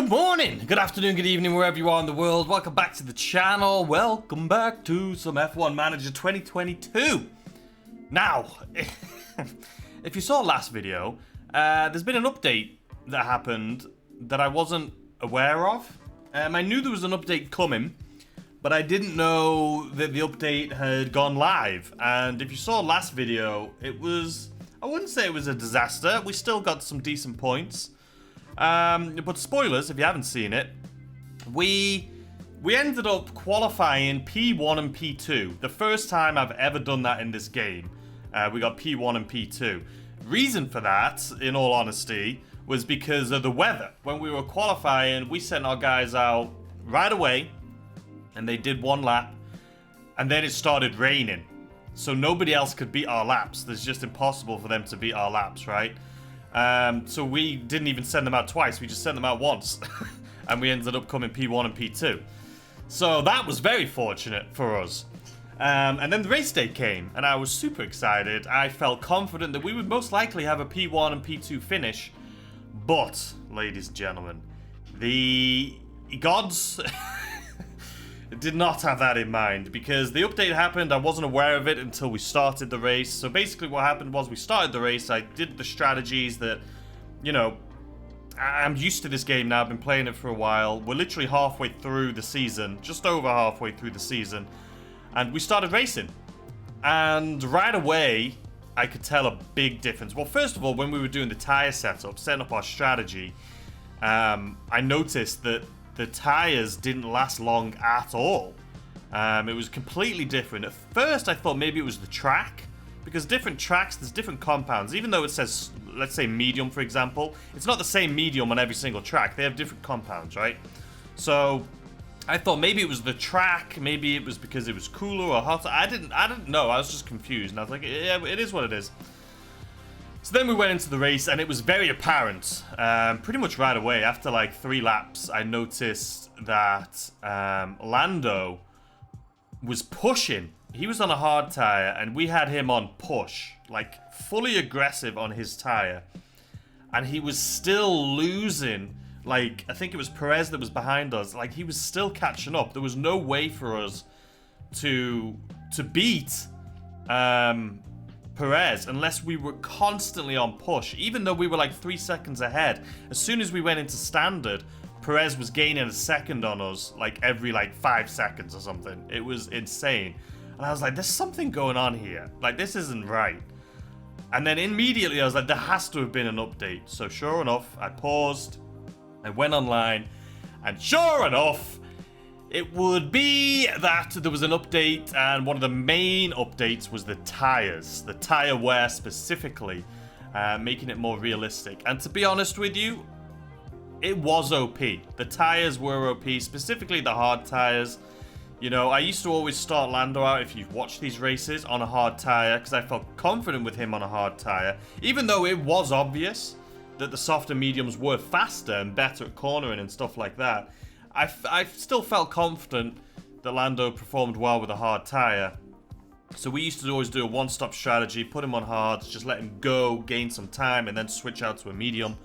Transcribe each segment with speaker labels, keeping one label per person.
Speaker 1: Good morning, good afternoon, good evening, wherever you are in the world. Welcome back to the channel. Welcome back to some F1 Manager 2022. Now, if you saw last video, there's been an update that happened that I wasn't aware of. I knew there was an update coming, but I didn't know that the update had gone live. And if you saw last video, it was, I wouldn't say it was a disaster. We still got some decent points. But spoilers, if you haven't seen it, we ended up qualifying P1 and P2. The first time I've ever done that in this game. We got P1 and P2. Reason for that, in all honesty, was because of the weather. When we were qualifying, we sent our guys out right away, and they did one lap, and then it started raining. So nobody else could beat our laps. It's just impossible for them to beat our laps, right? So we didn't even send them out twice, we just sent them out once. And we ended up coming P1 and P2. So that was very fortunate for us. And then the race day came, and I was super excited. I felt confident that we would most likely have a P1 and P2 finish. But, ladies and gentlemen, the gods did not have that in mind, because the update happened. I wasn't aware of it until we started the race. So basically what happened was we started the race. I did the strategies that, you know, I'm used to this game now. I've been playing it for a while. We're literally halfway through the season, just over halfway through the season, and we started racing. And right away, I could tell a big difference. Well, first of all, when we were doing the Tyre setup, setting up our strategy, I noticed that the tires didn't last long at all. It was completely different. At first, I thought maybe it was the track, because different tracks, there's different compounds. Even though it says, let's say medium, for example, it's not the same medium on every single track. They have different compounds, right? So I thought maybe it was the track, maybe it was because it was cooler or hotter. I didn't know. I was just confused, and I was like, yeah, it is what it is. So then we went into the race, and it was very apparent, pretty much right away. After like 3 laps, I noticed that Lando was pushing. He was on a hard tire, and we had him on push, like fully aggressive on his tire. And he was still losing. Like, I think it was Perez that was behind us. Like, he was still catching up. There was no way for us to beat Perez unless we were constantly on push. Even though we were like 3 seconds ahead, as soon as we went into standard, Perez was gaining a second on us like every like 5 seconds or something. It was insane. And I was like, there's something going on here. Like, this isn't right. And then immediately I was like, there has to have been an update. So sure enough, I paused, I went online, and sure enough, it would be that there was an update, and one of the main updates was the tires. The tire wear specifically, making it more realistic. And to be honest with you, it was OP. The tires were OP, specifically the hard tires. You know, I used to always start Lando out, if you've watched these races, on a hard tire, because I felt confident with him on a hard tire, even though it was obvious that the softer mediums were faster and better at cornering and stuff like that. I still felt confident that Lando performed well with a hard tire. So we used to always do a one-stop strategy, put him on hards, just let him go, gain some time, and then switch out to a medium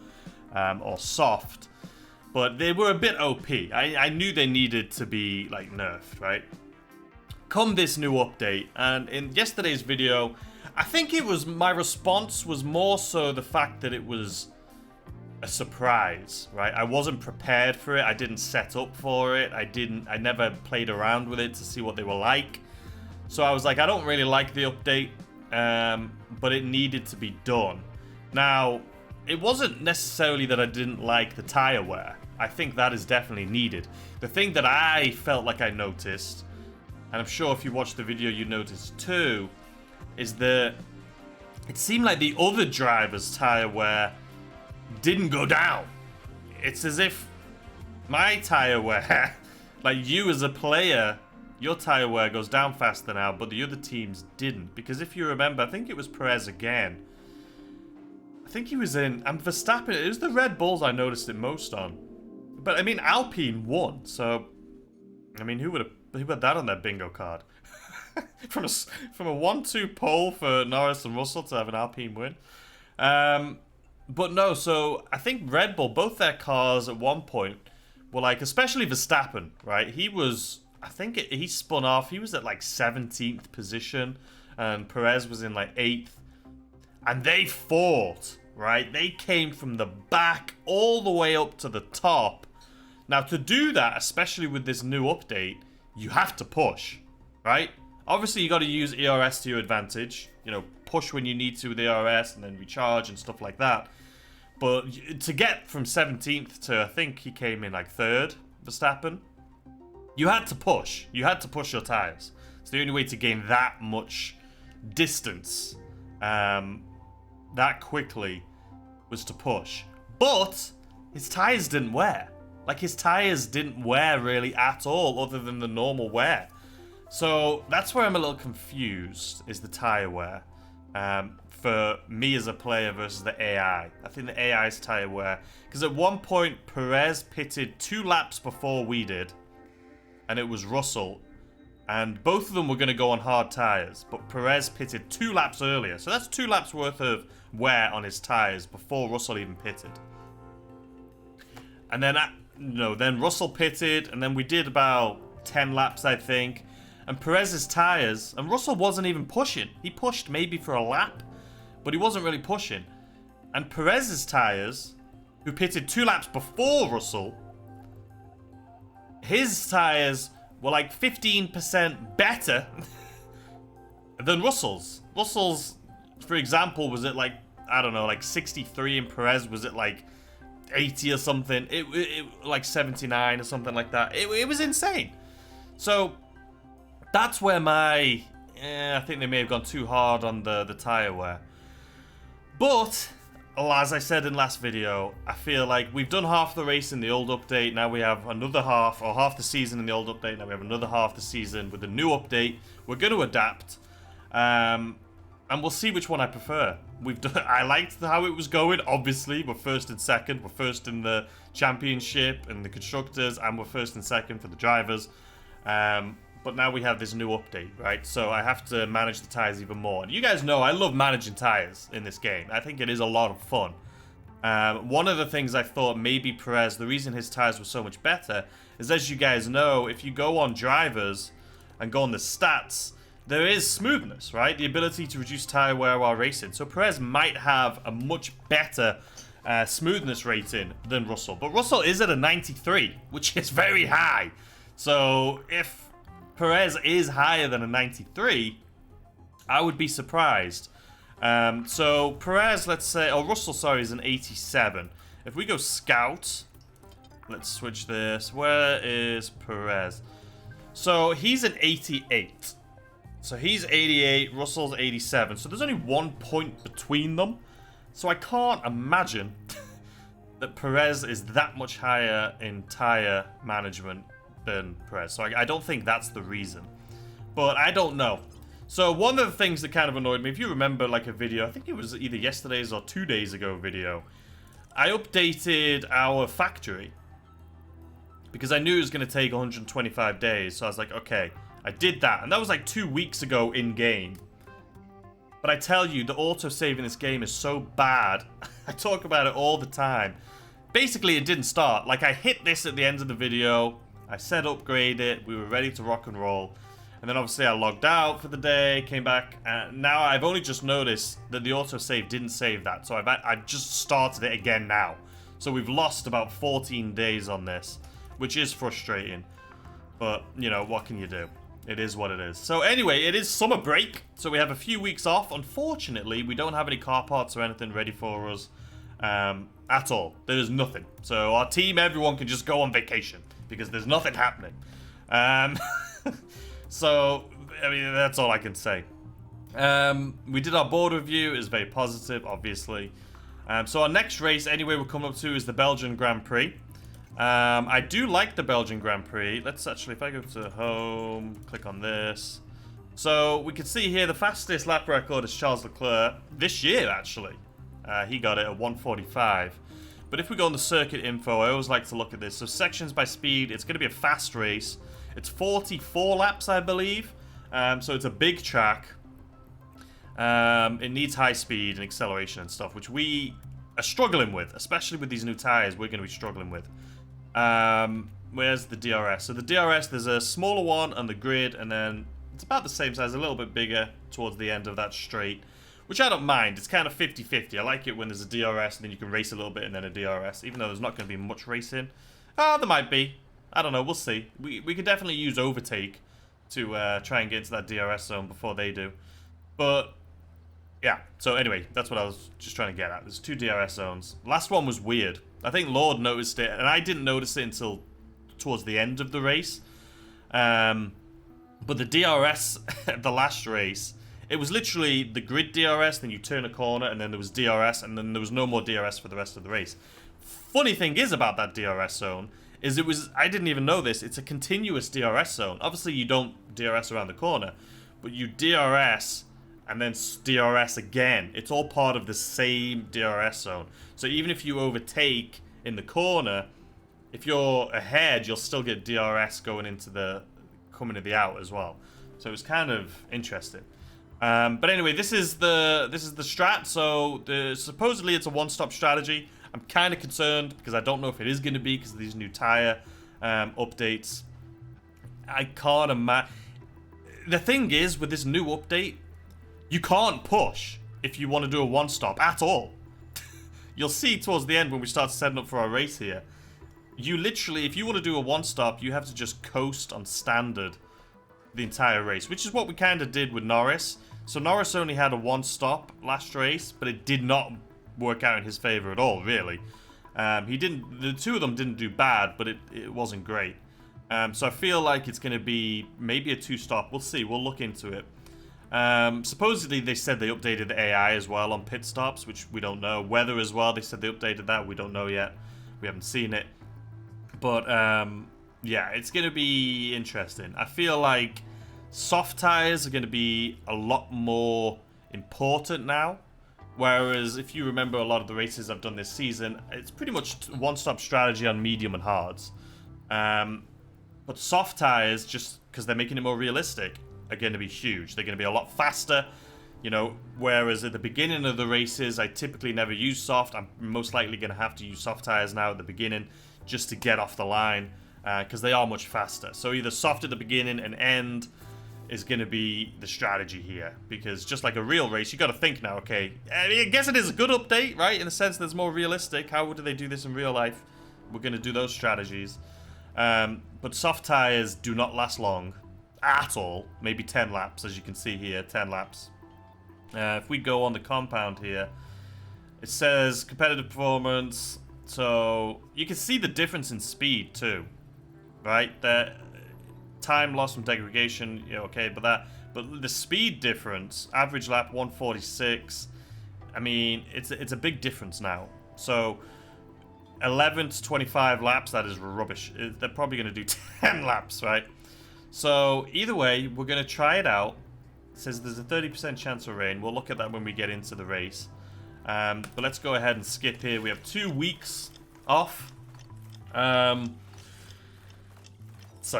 Speaker 1: or soft. But they were a bit OP. I knew they needed to be, like, nerfed, right? Come this new update, and in yesterday's video, I think it was, my response was more so the fact that it was a surprise, right? I wasn't prepared for it. I didn't set up for it. I never played around with it to see what they were like. So I was like, I don't really like the update, but it needed to be done. Now, it wasn't necessarily that I didn't like the tire wear. I think that is definitely needed. The thing that I felt like I noticed, and I'm sure if you watched the video you noticed too, is that it seemed like the other drivers' tire wear didn't go down. It's as if my tire wear, like you as a player, your tire wear goes down faster now, but the other teams didn't. Because if you remember, I think it was Perez again. I think he was in, and Verstappen, it was the Red Bulls I noticed it most on. But I mean, Alpine won, so I mean, who had that on their bingo card? from a 1-2 pole for Norris and Russell to have an Alpine win. But no, so I think Red Bull, both their cars at one point were like, especially Verstappen, right? He was, I think he spun off. He was at like 17th position, and Perez was in like 8th. And they fought, right? They came from the back all the way up to the top. Now, to do that, especially with this new update, you have to push, right? Obviously, you got to use ERS to your advantage. You know, push when you need to with ERS and then recharge and stuff like that. But to get from 17th to, I think he came in like 3rd, Verstappen, you had to push. You had to push your tyres. It's the only way to gain that much distance that quickly was to push. But his tyres didn't wear. Like, his tyres didn't wear really at all, other than the normal wear. So that's where I'm a little confused, is the tyre wear. For me as a player versus the AI. I think the AI's tyre wear. Because at one point, Perez pitted 2 laps before we did. And it was Russell. And both of them were going to go on hard tyres. But Perez pitted 2 laps earlier. So that's 2 laps worth of wear on his tyres before Russell even pitted. And then, then Russell pitted. And then we did about 10 laps, I think. And Perez's tyres, and Russell wasn't even pushing. He pushed maybe for a lap, but he wasn't really pushing. And Perez's tyres, who pitted 2 laps before Russell, his tyres were like 15% better than Russell's. Russell's, for example, was at like, I don't know, like 63, and Perez was at like 80 or something. It like 79 or something like that. It was insane. So that's where I think they may have gone too hard on the tyre wear. But, as I said in last video, I feel like we've done half the race in the old update. Now we have another half, or half the season in the old update. Now we have another half the season with the new update. We're going to adapt. And we'll see which one I prefer. I liked how it was going, obviously. We're first and second. We're first in the championship and the constructors, and we're first and second for the drivers. But now we have this new update, right? So I have to manage the tyres even more. And you guys know I love managing tyres in this game. I think it is a lot of fun. One of the things I thought maybe Perez, the reason his tyres were so much better, is as you guys know, if you go on drivers and go on the stats, there is smoothness, right? The ability to reduce tyre wear while racing. So Perez might have a much better smoothness rating than Russell. But Russell is at a 93, which is very high. So if Perez is higher than a 93, I would be surprised. So Perez, let's say, Russell, sorry, is an 87. If we go Scout, let's switch this. Where is Perez? So he's an 88. So he's 88, Russell's 87. So there's only 1 point between them. So I can't imagine that Perez is that much higher in tyre management than Perez. So I don't think that's the reason. But I don't know. So one of the things that kind of annoyed me, if you remember like a video, I think it was either yesterday's or 2 days ago video, I updated our factory because I knew it was going to take 125 days. So I was like, okay, I did that. And that was like 2 weeks ago in game. But I tell you, the autosave in this game is so bad. I talk about it all the time. Basically, it didn't start. Like, I hit this at the end of the video. I said upgrade it. We were ready to rock and roll. And then obviously I logged out for the day, came back. And now I've only just noticed that the autosave didn't save that. So I've just started it again now. So we've lost about 14 days on this, which is frustrating. But, you know, what can you do? It is what it is. So anyway, it is summer break. So we have a few weeks off. Unfortunately, we don't have any car parts or anything ready for us at all. There is nothing. So our team, everyone can just go on vacation because there's nothing happening. So, I mean, that's all I can say. We did our board review. It was very positive, obviously. So our next race, anyway, we're coming up to is the Belgian Grand Prix. I do like the Belgian Grand Prix. Let's actually, if I go to home, click on this. So we can see here the fastest lap record is Charles Leclerc this year, actually. He got it at 1:45. But if we go on the circuit info, I always like to look at this. So sections by speed, it's going to be a fast race. It's 44 laps, I believe. So it's a big track. It needs high speed and acceleration and stuff, which we are struggling with, especially with these new tires. We're going to be struggling with. Where's the DRS? So the DRS, there's a smaller one on the grid, and then it's about the same size, a little bit bigger towards the end of that straight, which I don't mind. It's kind of 50-50. I like it when there's a DRS, and then you can race a little bit, and then a DRS, even though there's not going to be much racing. There might be. I don't know. We'll see. We could definitely use overtake to try and get into that DRS zone before they do. But yeah, so anyway, that's what I was just trying to get at. There's 2 DRS zones. Last one was weird. I think Lord noticed it, and I didn't notice it until towards the end of the race. But the DRS at the last race, it was literally the grid DRS, then you turn a corner, and then there was DRS, and then there was no more DRS for the rest of the race. Funny thing is about that DRS zone, is it was, I didn't even know this, it's a continuous DRS zone. Obviously you don't DRS around the corner, but you DRS and then DRS again. It's all part of the same DRS zone. So even if you overtake in the corner, if you're ahead, you'll still get DRS going into the, coming to the out as well. So it was kind of interesting. But anyway, this is the strat. So supposedly it's a one-stop strategy. I'm kind of concerned because I don't know if it is going to be because of these new Tyre updates. I can't imagine. The thing is, with this new update, you can't push if you want to do a one-stop at all. You'll see towards the end when we start setting up for our race here. You literally, if you want to do a one-stop, you have to just coast on standard the entire race, which is what we kind of did with Norris. So Norris only had a one-stop last race, but it did not work out in his favor at all, really. The 2 of them didn't do bad, but it wasn't great. So I feel like it's going to be maybe a 2-stop. We'll see. We'll look into it. Supposedly they said they updated the AI as well on pit stops, which we don't know. Weather as well, they said they updated that. We don't know yet. We haven't seen it. But yeah, it's going to be interesting. I feel like soft tires are going to be a lot more important now. Whereas if you remember a lot of the races I've done this season, it's pretty much one-stop strategy on medium and hards. But soft tires, just because they're making it more realistic, are going to be huge. They're going to be a lot faster, you know, whereas at the beginning of the races, I typically never use soft. I'm most likely going to have to use soft tires now at the beginning just to get off the line because they are much faster. So either soft at the beginning and end is going to be the strategy here, because just like a real race, you got to think now, okay, I guess it is a good update, right, in the sense that it's more realistic. How do they do this in real life? We're going to do those strategies. But soft tires do not last long at all. Maybe 10 laps, as you can see here, 10 laps. If we go on the compound here, it says competitive performance, so you can see the difference in speed too, right? The time lost from degradation, yeah, okay, but the speed difference, average lap 146. I mean, it's a big difference now. So 11 to 25 laps, that is rubbish. They're probably going to do 10 laps, right? So either way, we're going to try it out. It says there's a 30% chance of rain. We'll look at that when we get into the race. But let's go ahead and skip here. We have 2 weeks off. So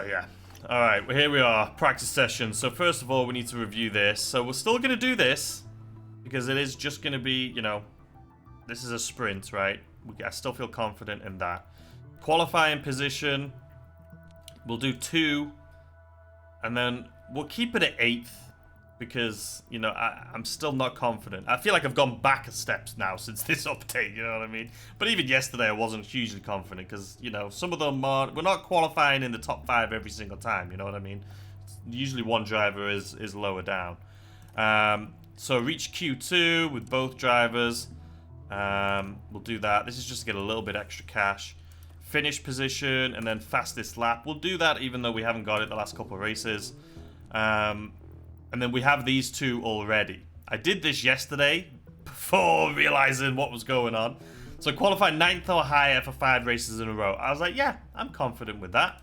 Speaker 1: yeah. Alright, well, here we are. Practice session. So first of all, we need to review this. So we're still going to do this, because it is just going to be, you know, this is a sprint, right? I still feel confident in that. Qualifying position, we'll do 2, and then we'll keep it at 8th, because, you know, I'm still not confident. I feel like I've gone back a step now since this update, you know what I mean? But even yesterday I wasn't hugely confident, because, you know, some of them we're not qualifying in the top 5 every single time, you know what I mean? Usually one driver is lower down. So reach Q2 with both drivers. We'll do that. This is just to get a little bit extra cash. Finish position and then fastest lap. We'll do that even though we haven't got it the last couple of races. And then we have these 2 already. I did this yesterday before realizing what was going on. So qualify 9th or higher for 5 races in a row. I was like, yeah, I'm confident with that.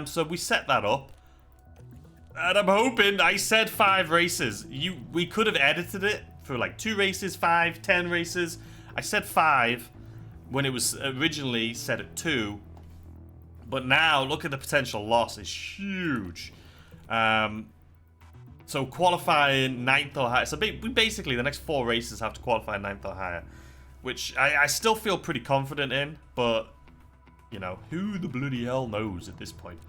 Speaker 1: So we set that up. And I'm hoping, I said 5 races. We could have edited it for like 2 races, 5, 10 races. I said 5 when it was originally set at 2. But now, look at the potential loss. It's huge. So qualifying 9th or higher. So we basically, the next 4 races have to qualify 9th or higher. Which I still feel pretty confident in. But you know, who the bloody hell knows at this point.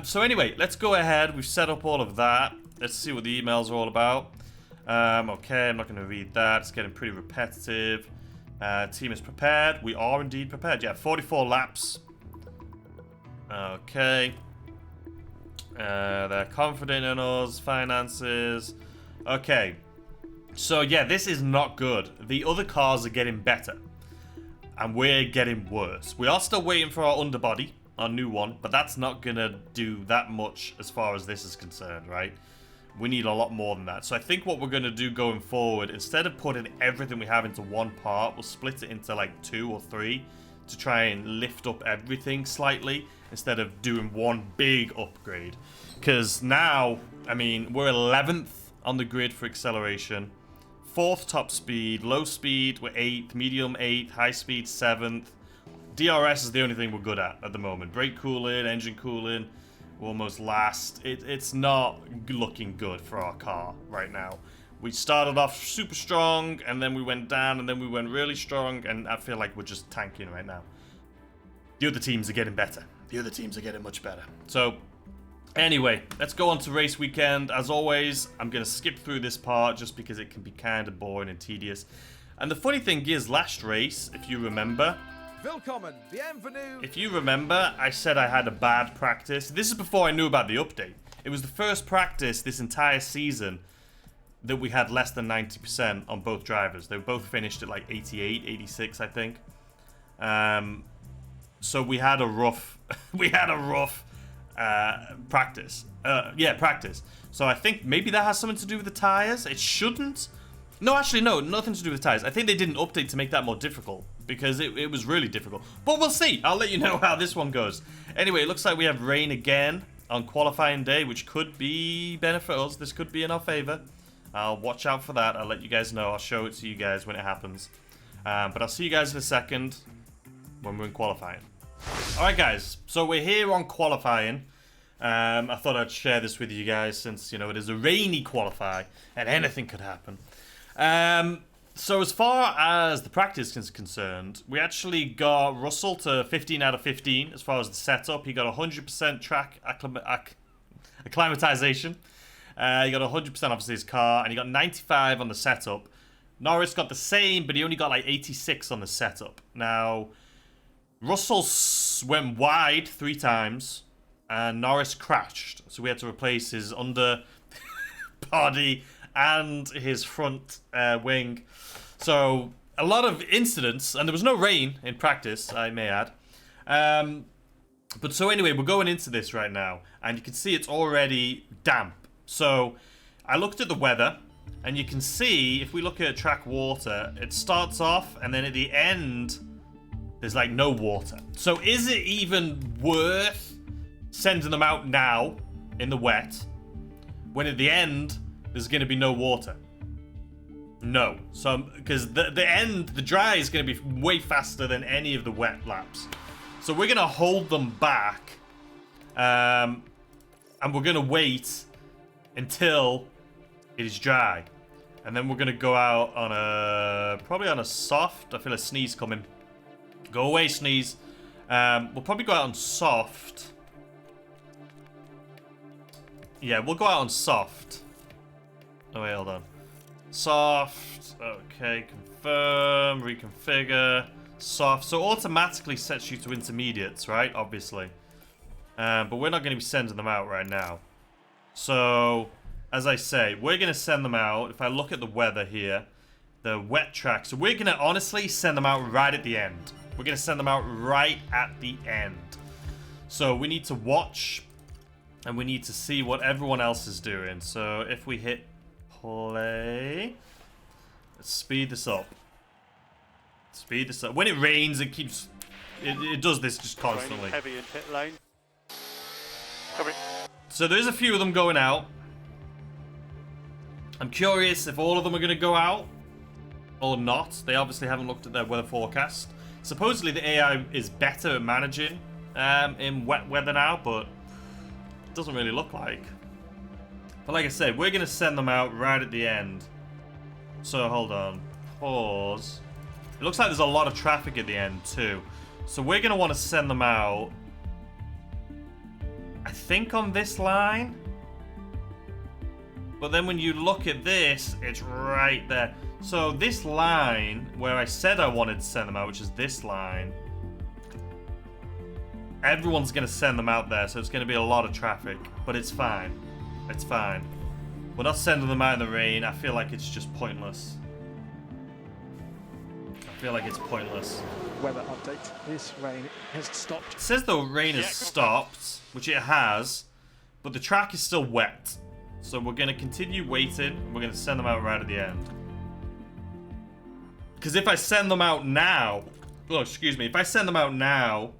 Speaker 1: So anyway, let's go ahead. We've set up all of that. Let's see what the emails are all about. Okay, I'm not going to read that. It's getting pretty repetitive. Team is prepared. We are indeed prepared. Yeah, 44 laps. Okay. They're confident in us. Finances. Okay. So, yeah, this is not good. The other cars are getting better. And we're getting worse. We are still waiting for our underbody, our new one. But that's not going to do that much as far as this is concerned, right? We need a lot more than that. So I think what we're going to do going forward, instead of putting everything we have into one part, we'll split it into like 2 or 3 to try and lift up everything slightly instead of doing one big upgrade. Because now, I mean, we're 11th on the grid for acceleration, 4th top speed, low speed we're 8th, medium 8th, high speed 7th. DRS is the only thing we're good at the moment. Brake cooling, engine cooling. Almost last. It's not looking good for our car right now. We started off super strong, and then we went down, and then we went really strong, and I feel like we're just tanking right now. The other teams are getting better. The other teams are getting much better. So, anyway, let's go on to race weekend. As always, I'm going to skip through this part just because it can be kind of boring and tedious. And the funny thing is, last race, if you remember...
Speaker 2: Willkommen, bienvenue.
Speaker 1: If you remember, I said I had a bad practice. This is before I knew about the update. It was the first practice this entire season that we had less than 90% on both drivers. They both finished at like 88, 86, I think. So we had a rough, practice. Practice. So I think maybe that has something to do with the tires. It shouldn't. No, actually, no, nothing to do with the tires. I think they did an update to make that more difficult because it was really difficult. But we'll see. I'll let you know how this one goes. Anyway, it looks like we have rain again on qualifying day, which could be benefit us. This could be in our favor. I'll watch out for that. I'll let you guys know. I'll show it to you guys when it happens. But I'll see you guys in a second when we're in qualifying. All right, guys. So we're here on qualifying. I thought I'd share this with you guys since, you know, it is a rainy qualify and anything could happen. So as far as the practice is concerned, we actually got Russell to 15 out of 15 as far as the setup. He got 100% track acclimatization. He got 100% obviously his car, and he got 95 on the setup. Norris got the same, but he only got like 86 on the setup. Now, Russell went wide 3 times, and Norris crashed. So we had to replace his under body and his front wing. So a lot of incidents, and there was no rain in practice, I may add. But so anyway, we're going into this right now, and you can see it's already damp. So I looked at the weather, and you can see if we look at track water, it starts off, and then at the end there's like no water. So is it even worth sending them out now in the wet when at the end there's going to be no water? No. So, because the dry is going to be way faster than any of the wet laps. So we're going to hold them back. And we're going to wait until it is dry. And then we're going to go out on probably on a soft. I feel a sneeze coming. Go away, sneeze. We'll probably go out on soft. Yeah, we'll go out on soft. Oh, wait, hold on. Soft. Okay, confirm, reconfigure. Soft. So automatically sets you to intermediates, right? Obviously. But we're not going to be sending them out right now. So, as I say, we're going to send them out. If I look at the weather here, the wet track. So we're going to honestly send them out right at the end. We're going to send them out right at the end. So we need to watch and we need to see what everyone else is doing. So if we hit play, let's speed this up. Speed this up. When it rains, it keeps... It does this just constantly.
Speaker 3: Heavy in pit lane. Coming.
Speaker 1: So there's a few of them going out. I'm curious if all of them are going to go out or not. They obviously haven't looked at their weather forecast. Supposedly the AI is better at managing in wet weather now, but it doesn't really look like. But like I said, we're going to send them out right at the end. So hold on. Pause. It looks like there's a lot of traffic at the end too. So we're going to want to send them out, I think, on this line. But then when you look at this, it's right there. So this line, where I said I wanted to send them out, which is this line, everyone's going to send them out there, so it's going to be a lot of traffic. But it's fine. It's fine. We're not sending them out in the rain. I feel like it's just pointless. I feel like it's pointless.
Speaker 4: Weather update. This rain has stopped.
Speaker 1: It says the rain has stopped, which it has, but the track is still wet. So we're going to continue waiting, and we're going to send them out right at the end. Because if I send them out now... Oh, excuse me. If I send them out now,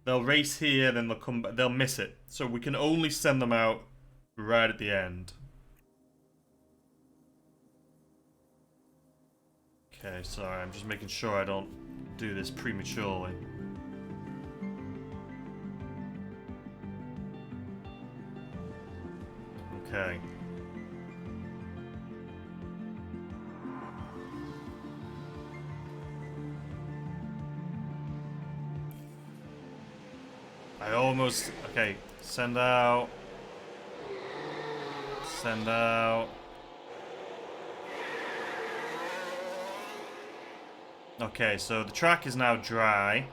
Speaker 1: they'll race here, then they'll come back. They'll miss it. So we can only send them out right at the end. Okay, sorry. I'm just making sure I don't do this prematurely. Okay. I almost... Okay, send out. Send out. Okay, so the track is now dry.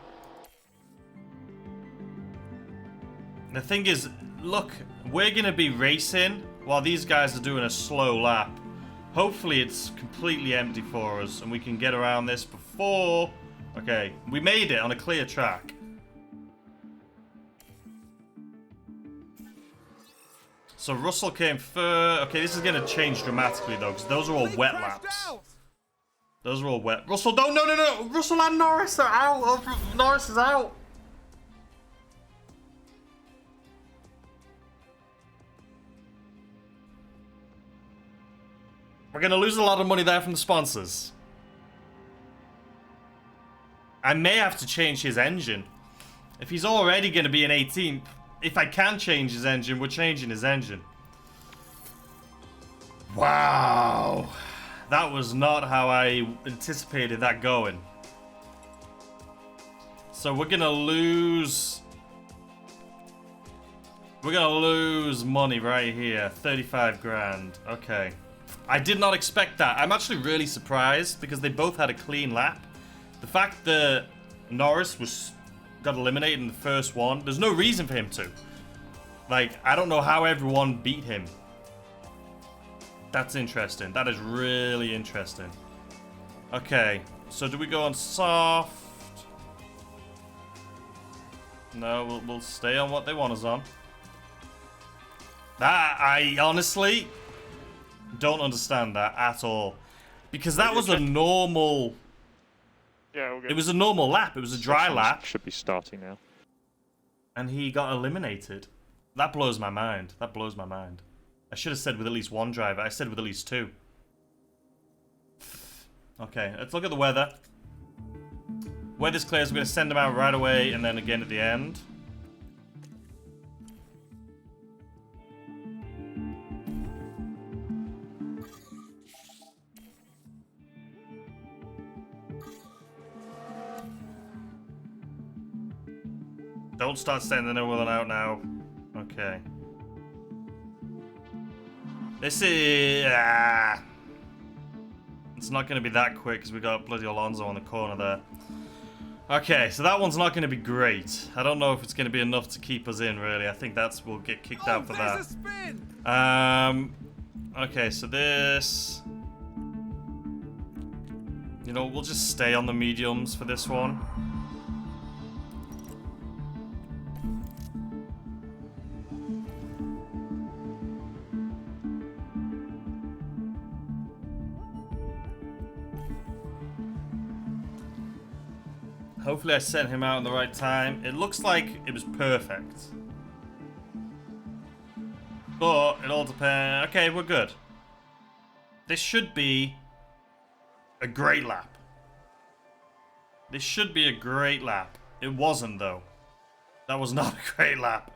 Speaker 1: The thing is, look, we're going to be racing while these guys are doing a slow lap. Hopefully it's completely empty for us and we can get around this before... Okay, we made it on a clear track. So Russell came first. Okay, this is going to change dramatically though, because those are all wet laps. Those are all wet. Russell, don't, no. Russell and Norris are out. Oh, Norris is out. We're going to lose a lot of money there from the sponsors. I may have to change his engine. If he's already going to be an 18th, if I can change his engine, we're changing his engine. Wow. That was not how I anticipated that going. So we're going to lose... We're going to lose money right here. 35 grand. Okay. I did not expect that. I'm actually really surprised because they both had a clean lap. The fact that Norris got eliminated in the first one, there's no reason for him to. Like, I don't know how everyone beat him. That's interesting. That is really interesting. Okay, so do we go on soft? No, we'll stay on what they want us on. That, I honestly don't understand that at all. Because that was a normal...
Speaker 3: Yeah, all good.
Speaker 1: It was a normal lap. It was a dry lap.
Speaker 5: Should be starting now.
Speaker 1: And he got eliminated. That blows my mind. That blows my mind. I should have said with at least one driver. I said with at least two. Okay, let's look at the weather. Weather's clear, so we're going to send them out right away and then again at the end. Don't start sending everyone out now. Okay. This is... It's not going to be that quick because we got bloody Alonso on the corner there. Okay, so that one's not going to be great. I don't know if it's going to be enough to keep us in, really. I think we'll get kicked out for that. Okay, so this... You know, we'll just stay on the mediums for this one. Hopefully I sent him out in the right time. It looks like it was perfect. But it all depends. Okay, we're good. This should be a great lap. This should be a great lap. It wasn't though. That was not a great lap.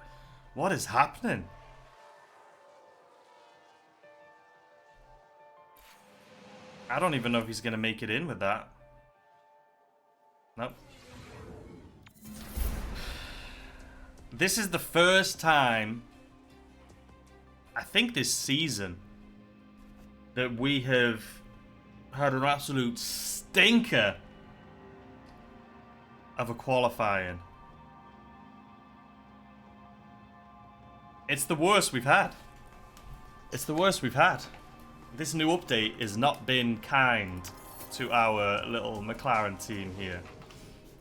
Speaker 1: What is happening? I don't even know if he's going to make it in with that. Nope. This is the first time, I think this season, that we have had an absolute stinker of a qualifying. It's the worst we've had. It's the worst we've had. This new update has not been kind to our little McLaren team here.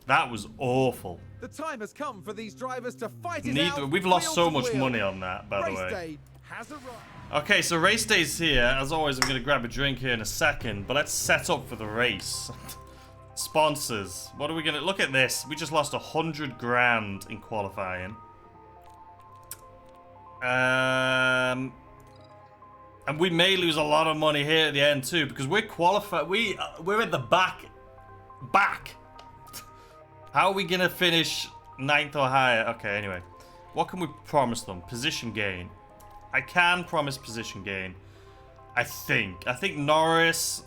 Speaker 1: That was awful.
Speaker 2: The time has come for these drivers to fight it out.
Speaker 1: We've lost so
Speaker 2: wheel to
Speaker 1: much
Speaker 2: wheel.
Speaker 1: money on that, by the way.
Speaker 2: Race day has arrived.
Speaker 1: Okay, so race day's here. As always, I'm going to grab a drink here in a second, but let's set up for the race. Sponsors. What are we going to... Look at this. We just lost 100 grand in qualifying. And we may lose a lot of money here at the end too, because we're qualified. We're at the back. How are we gonna finish 9th or higher? Okay, anyway, what can we promise them? Position gain. I can promise position gain. I think Norris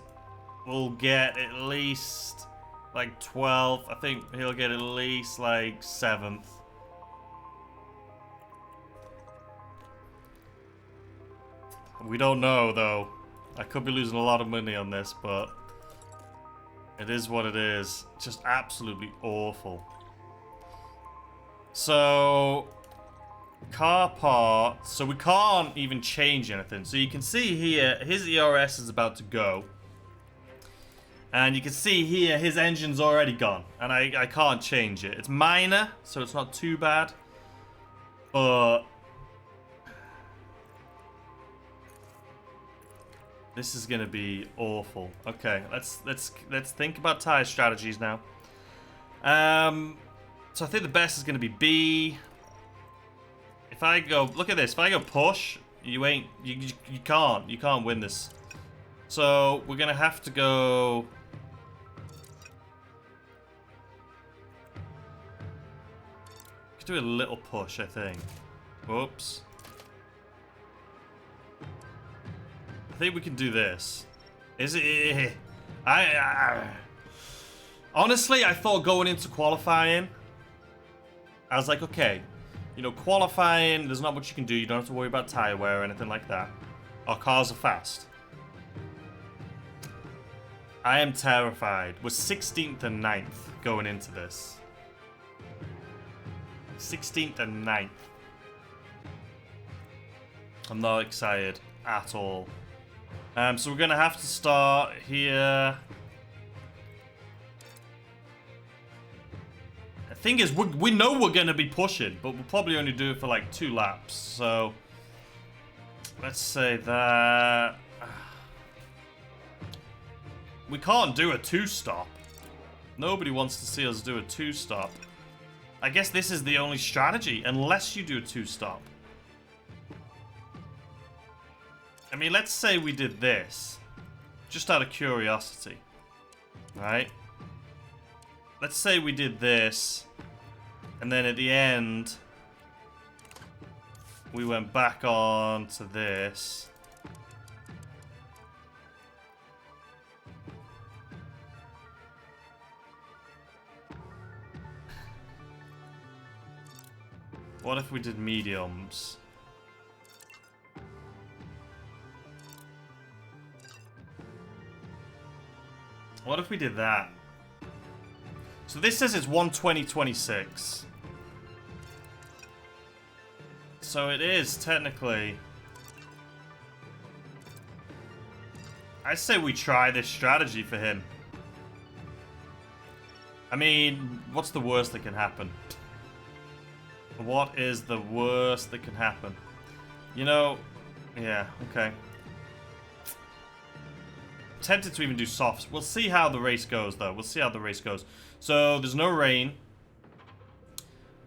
Speaker 1: will get at least like 12th. I think he'll get at least like 7th. We don't know, though. I could be losing a lot of money on this, but it is what it is. Just absolutely awful. So, car parts. So we can't even change anything. So you can see here, his ERS is about to go. And you can see here, his engine's already gone. And I can't change it. It's minor, so it's not too bad. But... this is gonna be awful. Okay, let's think about tire strategies now. So I think the best is gonna be B. If I go, look at this. If I go push, you can't win this. So we're gonna have to go. Let's do a little push, I think. Whoops. I think we can do this. Is it? Honestly, I thought going into qualifying, I was like, okay, you know, qualifying, there's not much you can do. You don't have to worry about tire wear or anything like that. Our cars are fast. I am terrified. We're 16th and 9th going into this. 16th and 9th. I'm not excited at all. So we're going to have to start here. The thing is, we know we're going to be pushing, but we'll probably only do it for like 2 laps. So let's say that we can't do a 2-stop. Nobody wants to see us do a 2-stop. I guess this is the only strategy, unless you do a 2-stop. I mean, let's say we did this, just out of curiosity, right? Let's say we did this, and then at the end, we went back on to this. What if we did mediums? What if we did that? So this says it's 120.26. So it is technically. I say we try this strategy for him. I mean, what's the worst that can happen? What is the worst that can happen? You know, yeah, okay. Tempted to even do softs. We'll see how the race goes, though. We'll see how the race goes. So, there's no rain.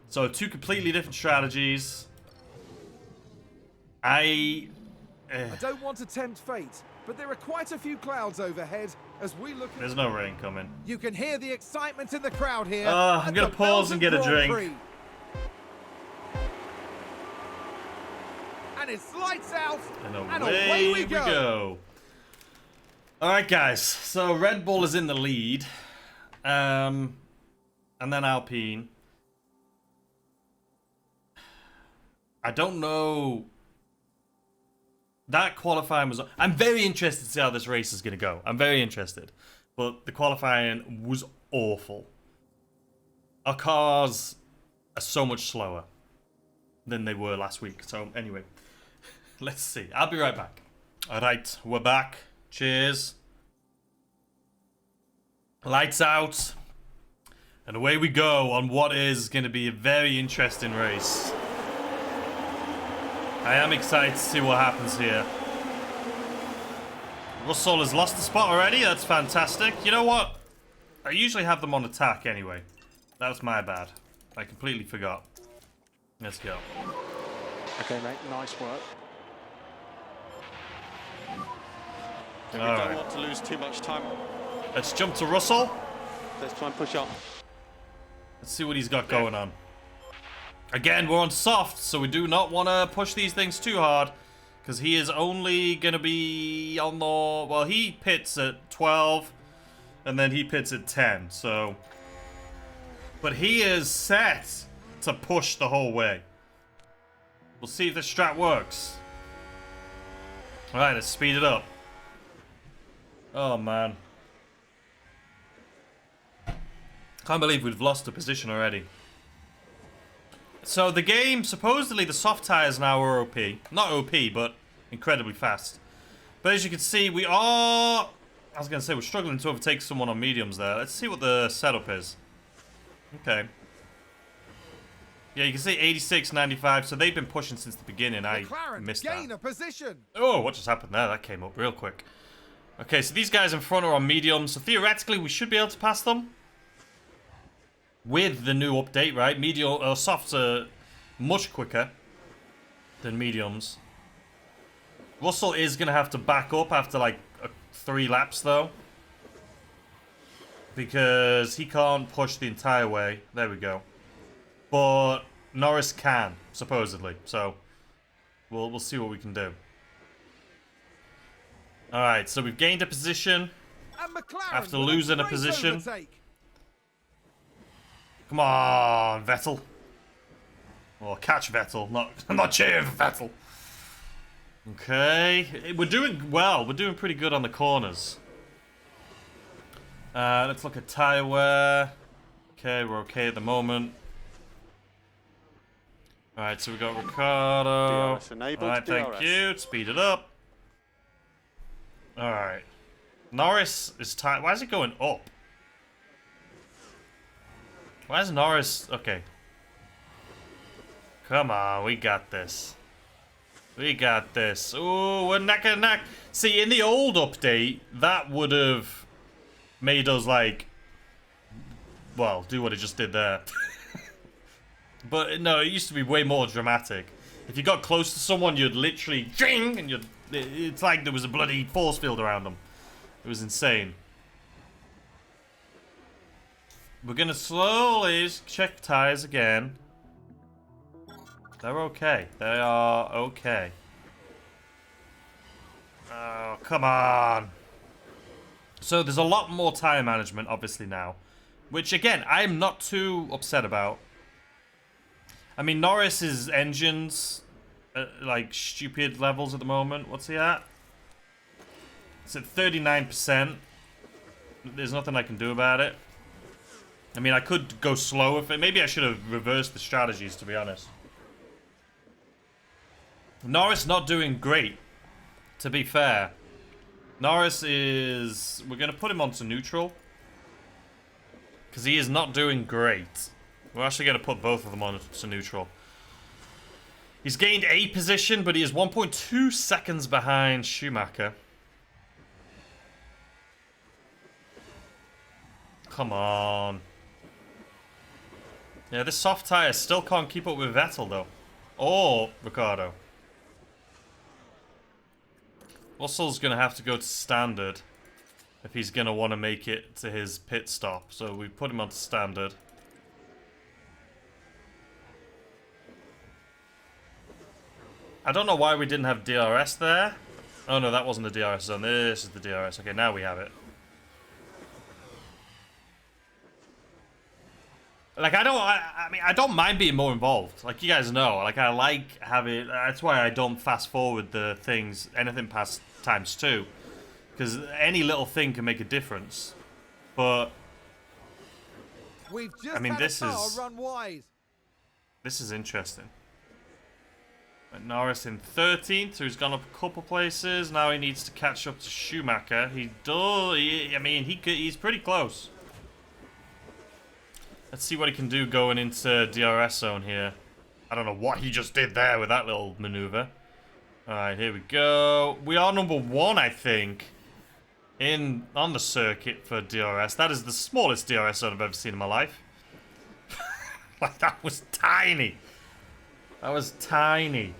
Speaker 1: So, 2 completely different strategies. I
Speaker 2: don't want to tempt fate, but there are quite a few clouds overhead as we look.
Speaker 1: There's no rain coming.
Speaker 2: You can hear the excitement in the crowd here.
Speaker 1: I'm gonna pause and get a drink.
Speaker 2: And it's lights out,
Speaker 1: and away we go. Alright guys, so Red Bull is in the lead, and then Alpine. I don't know. That qualifying was... I'm very interested to see how this race is going to go. I'm very interested. But the qualifying was awful. Our cars are so much slower than they were last week. So, anyway. Let's see. I'll be right back. Alright, we're back. Cheers. Lights out. And away we go on what is going to be a very interesting race. I am excited to see what happens here. Russell has lost the spot already. That's fantastic. You know what? I usually have them on attack anyway. That was my bad. I completely forgot. Let's go.
Speaker 4: Okay, mate. Nice work.
Speaker 5: We don't want to lose too much time.
Speaker 1: Let's jump to Russell.
Speaker 5: Let's try and push up.
Speaker 1: Let's see what he's got going on. Again, we're on soft, so we do not want to push these things too hard. Because he is only going to be on the... Well, he pits at 12. And then he pits at 10, so... But he is set to push the whole way. We'll see if this strat works. Alright, let's speed it up. Oh, man. Can't believe we've lost a position already. So the game, supposedly the soft tires now are OP. Not OP, but incredibly fast. But as you can see, we are... I was going to say, we're struggling to overtake someone on mediums there. Let's see what the setup is. Okay. Yeah, you can see 86, 95, so they've been pushing since the beginning. I missed that.
Speaker 2: Gain a position.
Speaker 1: Oh, what just happened there? That came up real quick. Okay, so these guys in front are on medium, so theoretically we should be able to pass them. With the new update, right? Medium or softs are much quicker than mediums. Russell is going to have to back up after like 3 laps though. Because he can't push the entire way. There we go. But Norris can, supposedly. So we'll see what we can do. Alright, so we've gained a position.
Speaker 2: And McLaren
Speaker 1: After
Speaker 2: with
Speaker 1: losing a
Speaker 2: great
Speaker 1: position.
Speaker 2: overtake.
Speaker 1: Come on, Vettel. Or catch Vettel, not cheering for Vettel. Okay, we're doing well. We're doing pretty good on the corners. Let's look at tire wear. Okay, we're okay at the moment. Alright, so we got Ricardo.
Speaker 5: DRS enabled.
Speaker 1: Alright, thank
Speaker 5: DRS.
Speaker 1: you. Speed it up. Alright. Norris is tired. Why is it going up? Why is Norris... Okay. Come on, we got this. We got this. Ooh, we're neck and neck. See, in the old update, that would have made us, like... Well, do what it just did there. But, no, it used to be way more dramatic. If you got close to someone, you'd literally... Ding! And you'd... It's like there was a bloody force field around them. It was insane. We're gonna slowly check tires again. They're okay. They are okay. Oh, come on. So there's a lot more tire management, obviously, now. Which, again, I'm not too upset about. I mean, Norris's engine's like stupid levels at the moment. What's he at? It's at 39%. There's nothing I can do about it. I mean, I could go slow with it. Maybe I should have reversed the strategies, to be honest. Norris not doing great, to be fair. Norris is... We're going to put him onto neutral. Because he is not doing great. We're actually going to put both of them onto neutral. He's gained a position, but he is 1.2 seconds behind Schumacher. Come on. Yeah, this soft tire still can't keep up with Vettel, though. Or Ricardo. Russell's going to have to go to standard if he's going to want to make it to his pit stop. So we put him on standard. I don't know why we didn't have DRS there. Oh no, that wasn't the DRS zone. This is the DRS. Okay, now we have it. Like, I mean, I don't mind being more involved. Like, you guys know. Like, I like having... That's why I don't fast forward the things, anything past ×2. Because any little thing can make a difference. But...
Speaker 2: We've just
Speaker 1: I mean,
Speaker 2: had
Speaker 1: this
Speaker 2: a car
Speaker 1: is...
Speaker 2: run wide.
Speaker 1: This is interesting. But Norris in 13th, so he's gone up a couple places. Now he needs to catch up to Schumacher. He does... I mean, he's pretty close. Let's see what he can do going into DRS zone here. I don't know what he just did there with that little maneuver. Alright, here we go. We are number 1, I think, on the circuit for DRS. That is the smallest DRS zone I've ever seen in my life. Like, that was tiny. That was tiny.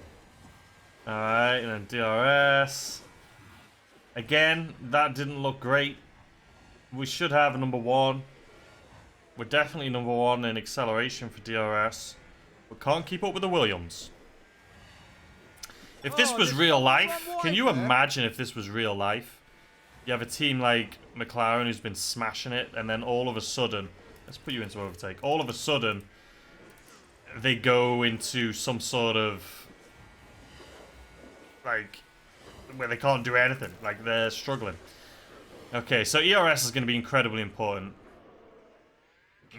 Speaker 1: Alright, and then DRS. Again, that didn't look great. We should have a number 1. We're definitely number 1 in acceleration for DRS. We can't keep up with the Williams. If this was real life, can you imagine if this was real life? You have a team like McLaren who's been smashing it, and then all of a sudden, let's put you into overtake. All of a sudden, they go into some sort of, like, where they can't do anything. Like, they're struggling. Okay, so ERS is going to be incredibly important.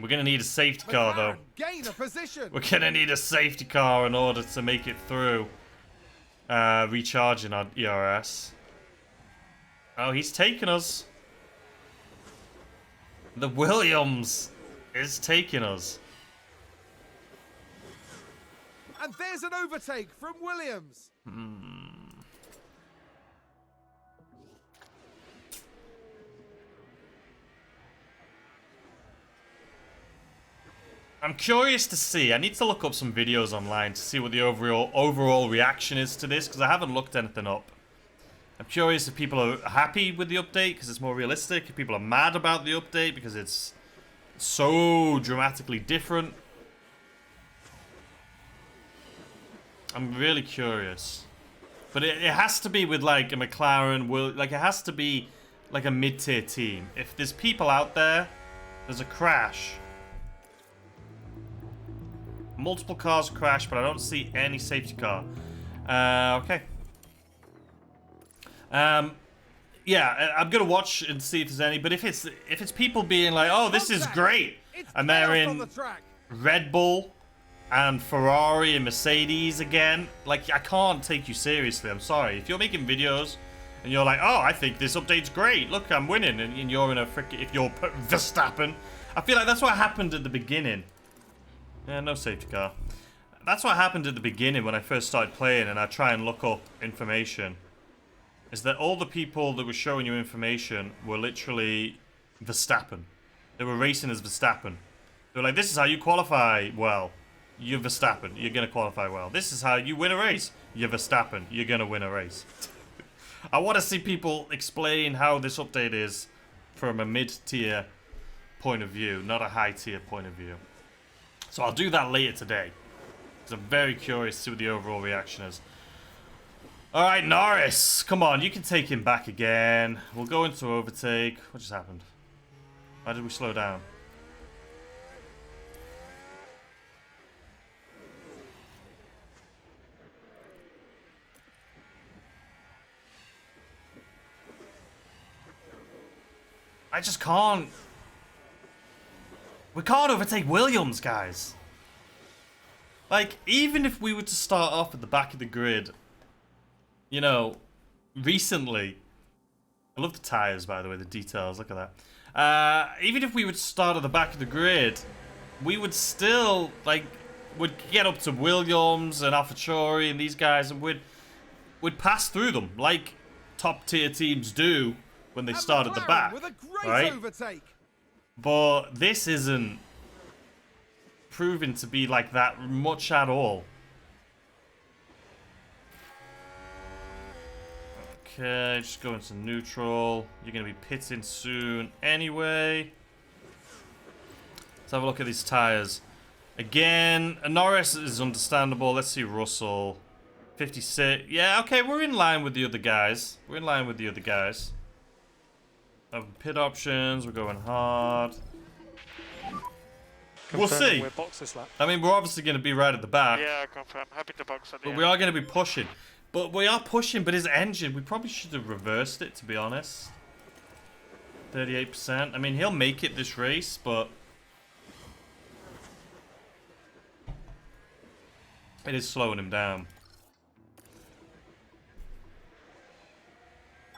Speaker 1: We're going to need a safety car, though.
Speaker 2: Gain a position.
Speaker 1: We're going to need a safety car in order to make it through recharging our ERS. Oh, he's taking us. The Williams is taking us.
Speaker 2: And there's an overtake from Williams.
Speaker 1: I'm curious to see. I need to look up some videos online to see what the overall reaction is to this, because I haven't looked anything up. I'm curious if people are happy with the update because it's more realistic, if people are mad about the update because it's so dramatically different. I'm really curious. But it has to be with like a McLaren, like it has to be like a mid-tier team. If there's people out there, there's a crash. Multiple cars crash, but I don't see any safety car. Okay. Yeah, I'm gonna watch and see if there's any. But if it's people being like, "Oh, this is great," and they're in Red Bull and Ferrari and Mercedes again, like I can't take you seriously. I'm sorry. If you're making videos and you're like, "Oh, I think this update's great. Look, I'm winning," and you're in a if you're Verstappen, I feel like that's what happened at the beginning. Yeah, no safety car. That's what happened at the beginning when I first started playing and I try and look up information. Is that all the people that were showing you information were literally Verstappen. They were racing as Verstappen. They were like, this is how you qualify well. You're Verstappen. You're going to qualify well. This is how you win a race. You're Verstappen. You're going to win a race. I want to see people explain how this update is from a mid-tier point of view, not a high-tier point of view. So I'll do that later today. Because I'm very curious to see what the overall reaction is. Alright, Norris. Come on, you can take him back again. We'll go into overtake. What just happened? Why did we slow down? I just can't. We can't overtake Williams, guys. Like, even if we were to start off at the back of the grid, you know, recently. I love the tires, by the way, the details. Look at that. Even if we would start at the back of the grid, we would still, like, would get up to Williams and AlphaTauri and these guys, and we'd pass through them, like top-tier teams do when they start at the back,
Speaker 2: with a great
Speaker 1: right?
Speaker 2: overtake.
Speaker 1: But this isn't proven to be like that much at all. Okay, just go into neutral. You're going to be pitting soon anyway. Let's have a look at these tires. Again, Norris is understandable. Let's see Russell. 56. Yeah, okay, we're in line with the other guys. We're in line with the other guys. Pit options, we're going hard. We'll see.
Speaker 4: We'll box this lap.
Speaker 1: I mean, we're obviously going to be right at the back.
Speaker 3: Yeah, confirm. Happy to box at the
Speaker 1: But
Speaker 3: end.
Speaker 1: we are going to be pushing. But we are pushing, but his engine, we probably should have reversed it, to be honest. 38%. I mean, he'll make it this race, but... it is slowing him down.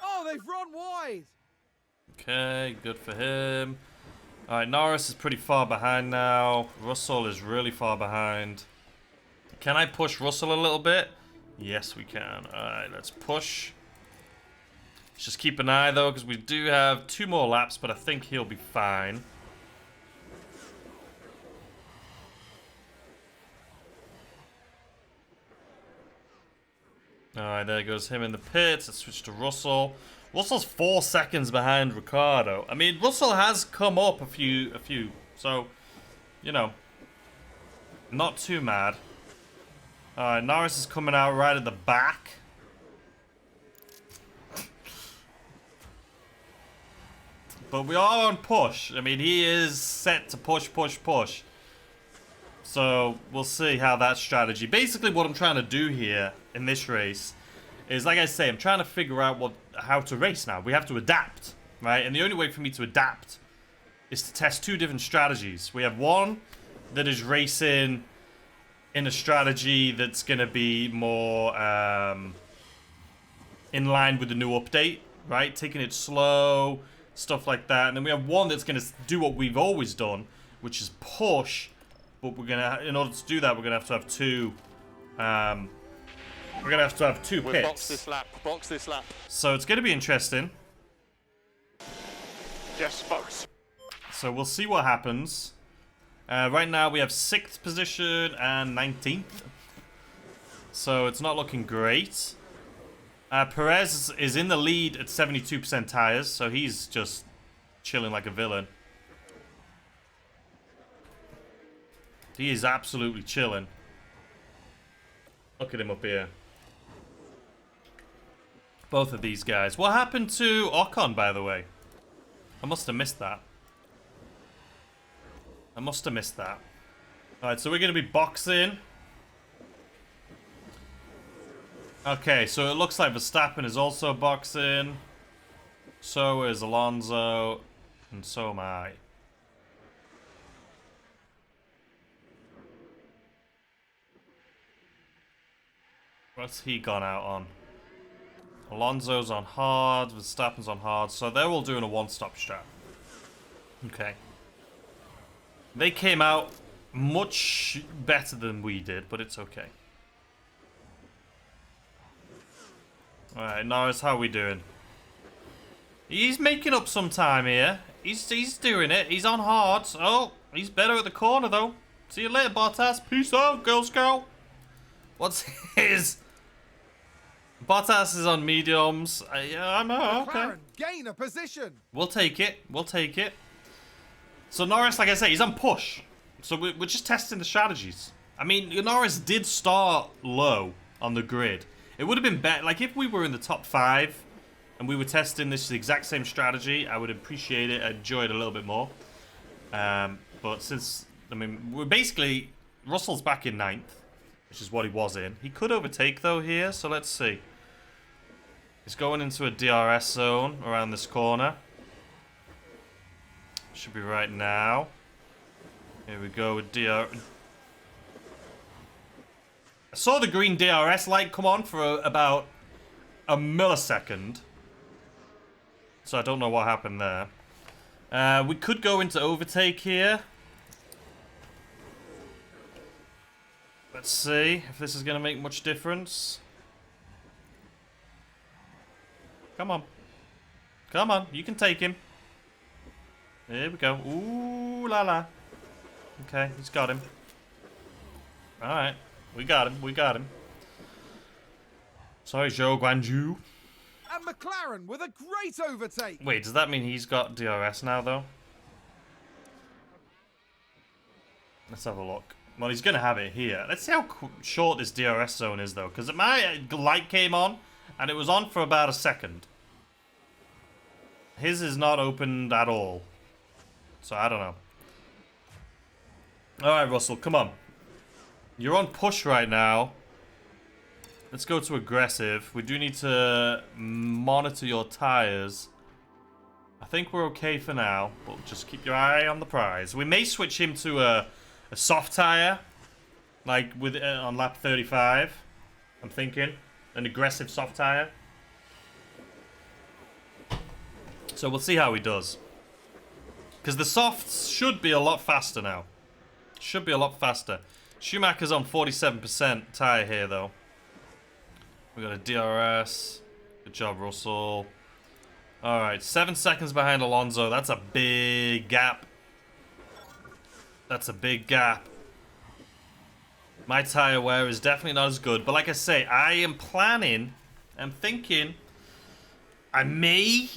Speaker 2: Oh, they've run wide.
Speaker 1: Okay, good for him. Alright, Norris is pretty far behind now. Russell is really far behind. Can I push Russell a little bit? Yes, we can. Alright, let's push. Let's just keep an eye, though, because we do have 2 more laps, but I think he'll be fine. Alright, there goes him in the pits. Let's switch to Russell. Russell's 4 seconds behind Ricciardo. I mean, Russell has come up a few, so, you know, not too mad. Alright, Norris is coming out right at the back. But we are on push. I mean, he is set to push. So, we'll see how that strategy... basically, what I'm trying to do here in this race is, like I say, I'm trying to figure out how to race now. We have to adapt, right? And the only way for me to adapt is to test 2 different strategies. We have one that is racing in a strategy that's going to be more in line with the new update, right? Taking it slow, stuff like that. And then we have one that's going to do what we've always done, which is push. But we're going to, in order to do that, we're going to have 2... we're going to have 2
Speaker 5: We'll
Speaker 1: pits.
Speaker 5: box this lap.
Speaker 1: So it's going to be interesting.
Speaker 3: Yes, box.
Speaker 1: So we'll see what happens. Right now we have 6th position and 19th. So it's not looking great. Perez is in the lead at 72% tires, so he's just chilling like a villain. He is absolutely chilling. Look at him up here. Both of these guys. What happened to Ocon, by the way? I must have missed that. Alright, so we're going to be boxing. Okay, so it looks like Verstappen is also boxing. So is Alonso. And so am I. What's he gone out on? Alonso's on hard, Verstappen's on hard, so they're all doing a one-stop strat. Okay. They came out much better than we did, but it's okay. Alright, Norris, how are we doing? He's making up some time here. He's doing it. He's on hard. Oh, he's better at the corner, though. See you later, Bottas. Peace out, Girl Scout. What's his... Bottas is on mediums. Yeah, I'm okay.
Speaker 2: McLaren gain a position.
Speaker 1: We'll take it. So Norris, like I say, he's on push. So we're just testing the strategies. I mean, Norris did start low on the grid. It would have been better. Like, if we were in the top 5 and we were testing this exact same strategy, I would appreciate it. I'd enjoy it a little bit more. But since, I mean, we're basically... Russell's back in 9th, which is what he was in. He could overtake, though, here. So let's see. He's going into a DRS zone around this corner. Should be right now. Here we go with DRS. I saw the green DRS light come on for about a millisecond. So I don't know what happened there. We could go into overtake here. Let's see if this is going to make much difference. Come on. Come on, you can take him. There we go. Ooh la la. Okay, he's got him. Alright. We got him. Sorry, Zhou Guanju.
Speaker 2: And McLaren with a great overtake.
Speaker 1: Wait, does that mean he's got DRS now, though? Let's have a look. Well, he's going to have it here. Let's see how short this DRS zone is, though. Because my light came on, and it was on for about a second. His is not opened at all. So, I don't know. Alright, Russell, come on. You're on push right now. Let's go to aggressive. We do need to monitor your tires. I think we're okay for now, but just keep your eye on the prize. We may switch him to a soft tire, like with on lap 35. I'm thinking an aggressive soft tire. So we'll see how he does. Because the softs should be a lot faster now. Should be a lot faster. Schumacher's on 47% tire here, though. We got a DRS. Good job, Russell. Alright, 7 seconds behind Alonso. That's a big gap. That's a big gap. My tire wear is definitely not as good. But like I say, I am planning, I'm thinking, I may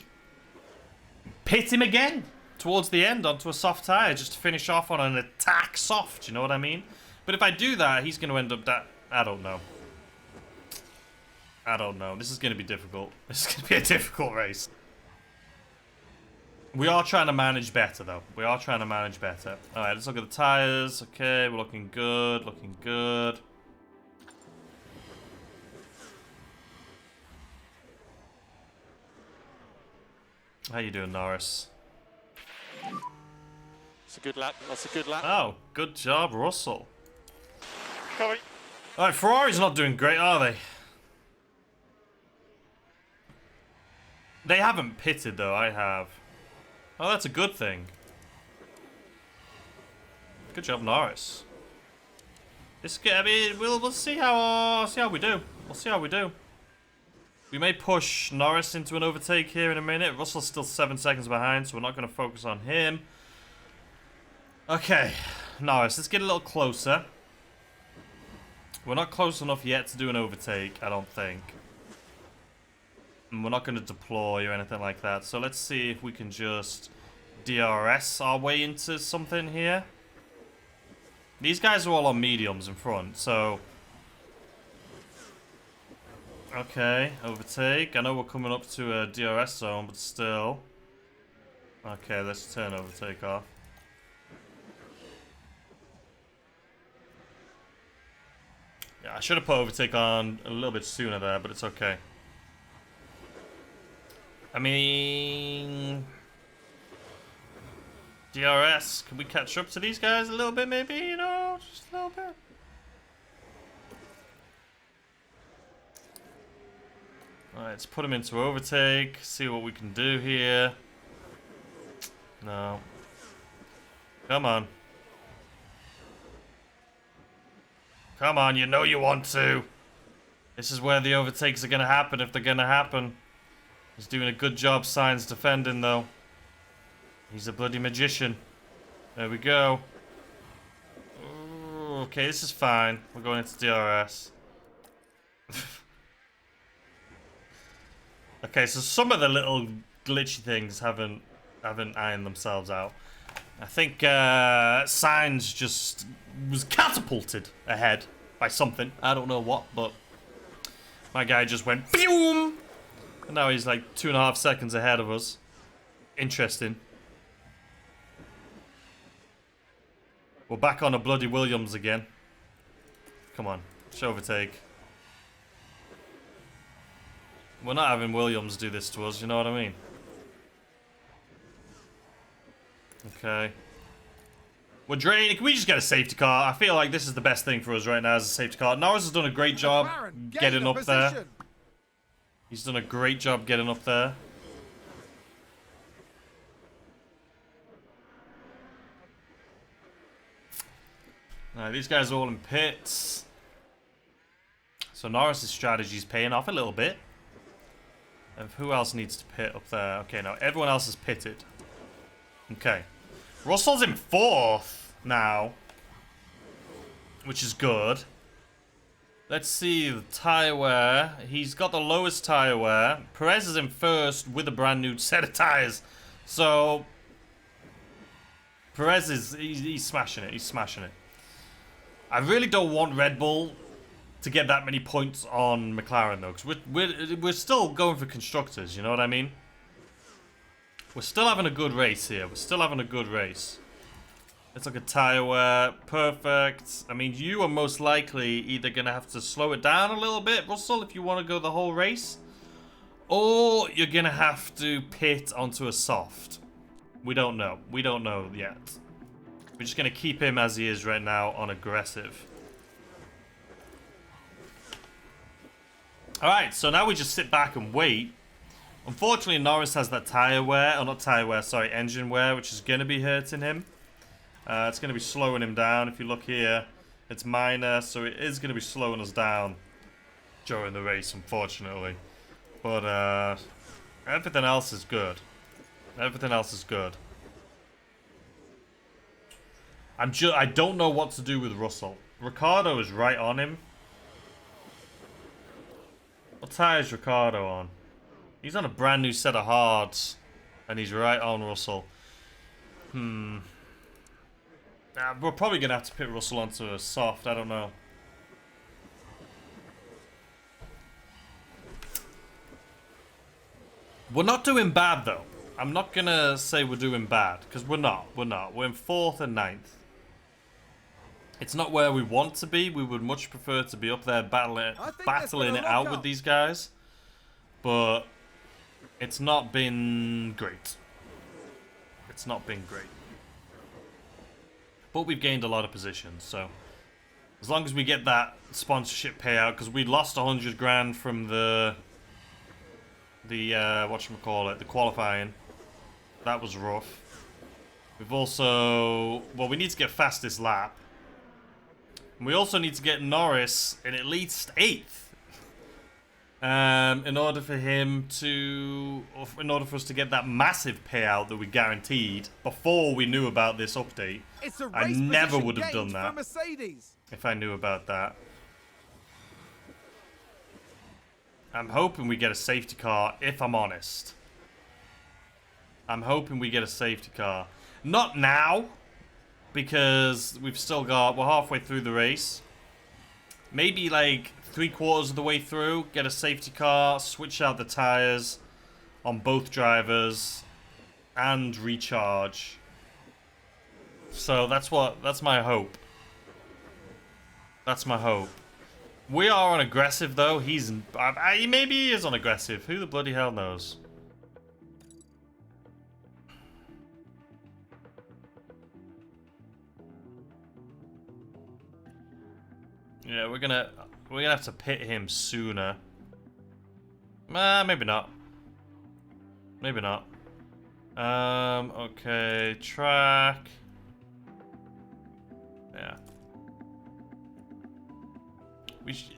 Speaker 1: pit him again towards the end onto a soft tire just to finish off on an attack soft, you know what I mean? But if I do that, he's going to end up that... I don't know. I don't know. This is going to be difficult. This is going to be a difficult race. We are trying to manage better, though. We are trying to manage better. Alright, let's look at the tires. Okay, we're looking good. Looking good. How you doing, Norris?
Speaker 5: It's a good lap. That's a good lap.
Speaker 1: Oh, good job, Russell.
Speaker 3: Coming.
Speaker 1: Alright, Ferrari's not doing great, are they? They haven't pitted, though. I have. Oh, that's a good thing. Good job, Norris. This, I mean, we'll see how we do. We'll see how we do. We may push Norris into an overtake here in a minute. Russell's still 7 seconds behind, so we're not going to focus on him. Okay, Norris, let's get a little closer. We're not close enough yet to do an overtake, I don't think. And we're not going to deploy or anything like that. So let's see if we can just DRS our way into something here. These guys are all on mediums in front, so... Okay, overtake. I know we're coming up to a DRS zone, but still. Okay, let's turn overtake off. Yeah, I should have put overtake on a little bit sooner there, but it's okay. I mean... DRS, can we catch up to these guys a little bit maybe, you know? Just a little bit. Alright, let's put him into overtake, see what we can do here. No. Come on. Come on, you know you want to. This is where the overtakes are going to happen if they're going to happen. He's doing a good job, Sainz, defending, though. He's a bloody magician. There we go. Ooh, okay, this is fine. We're going into DRS. Okay, so some of the little glitchy things haven't ironed themselves out. I think Sainz just was catapulted ahead by something. I don't know what, but my guy just went phew! And now he's like 2.5 seconds ahead of us. Interesting. We're back on a bloody Williams again. Come on, let's overtake. We're not having Williams do this to us, you know what I mean? Okay. We're draining. Can we just get a safety car? I feel like this is the best thing for us right now as a safety car. Norris has done a great job getting up there. He's done a great job getting up there. Now, these guys are all in pits. So Norris's strategy is paying off a little bit. And who else needs to pit up there? Okay, now everyone else is pitted. Okay. Russell's in 4th now. Which is good. Let's see the tyre wear. He's got the lowest tyre wear. Perez is in 1st with a brand new set of tyres. So Perez is he's smashing it. He's smashing it. I really don't want Red Bull to get that many points on McLaren though, because we're still going for constructors. You know what I mean? We're still having a good race here. We're still having a good race. Let's look at tire wear. Perfect. I mean, you are most likely either going to have to slow it down a little bit, Russell, if you want to go the whole race. Or you're going to have to pit onto a soft. We don't know. We don't know yet. We're just going to keep him as he is right now on aggressive. Alright, so now we just sit back and wait. Unfortunately, Norris has that tire wear, or not tire wear, sorry, engine wear, which is going to be hurting him. It's going to be slowing him down. If you look here, it's minor, so it is going to be slowing us down during the race, unfortunately. But everything else is good. Everything else is good. I don't know what to do with Russell. Ricardo is right on him. What tire is Ricardo on? He's on a brand new set of hards. And he's right on Russell. We're probably going to have to pit Russell onto a soft. I don't know. We're not doing bad, though. I'm not going to say we're doing bad. Because we're not. We're not. We're in 4th and 9th. It's not where we want to be. We would much prefer to be up there battling it out with these guys. But it's not been great. It's not been great. But we've gained a lot of positions, so as long as we get that sponsorship payout, because we lost 100 grand from the whatchamacallit, the qualifying. That was rough. We've also, well, we need to get fastest lap. And we also need to get Norris in at least 8th. In order for us to get that massive payout that we guaranteed before we knew about this update. I never would have done that if I knew about that. I'm hoping we get a safety car, if I'm honest. I'm hoping we get a safety car. Not now, because we're halfway through the race. Maybe like 3/4 of the way through, get a safety car, switch out the tires on both drivers, and recharge. So that's my hope. That's my hope. We are on aggressive though. Maybe he is on aggressive. Who the bloody hell knows? Yeah, we're gonna have to pit him sooner. Maybe not. Maybe not. Okay, track. Yeah.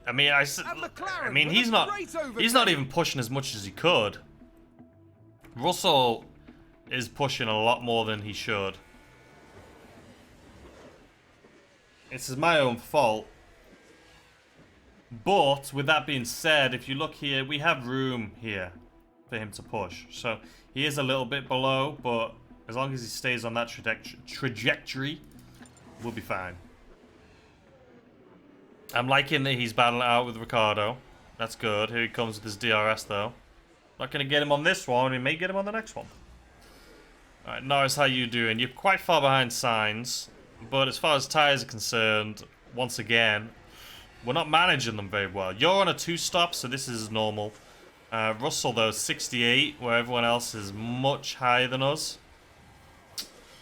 Speaker 1: I mean, he's not even pushing as much as he could. Russell is pushing a lot more than he should. This is my own fault. But, with that being said, if you look here, we have room here for him to push. So, he is a little bit below, but as long as he stays on that trajectory, we'll be fine. I'm liking that he's battling it out with Ricardo. That's good. Here he comes with his DRS, though. Not going to get him on this one. We may get him on the next one. Alright, Norris, how you doing? You're quite far behind Sainz. But as far as tyres are concerned, once again, we're not managing them very well. You're on a 2-stop, so this is normal. Russell, though, 68, where everyone else is much higher than us.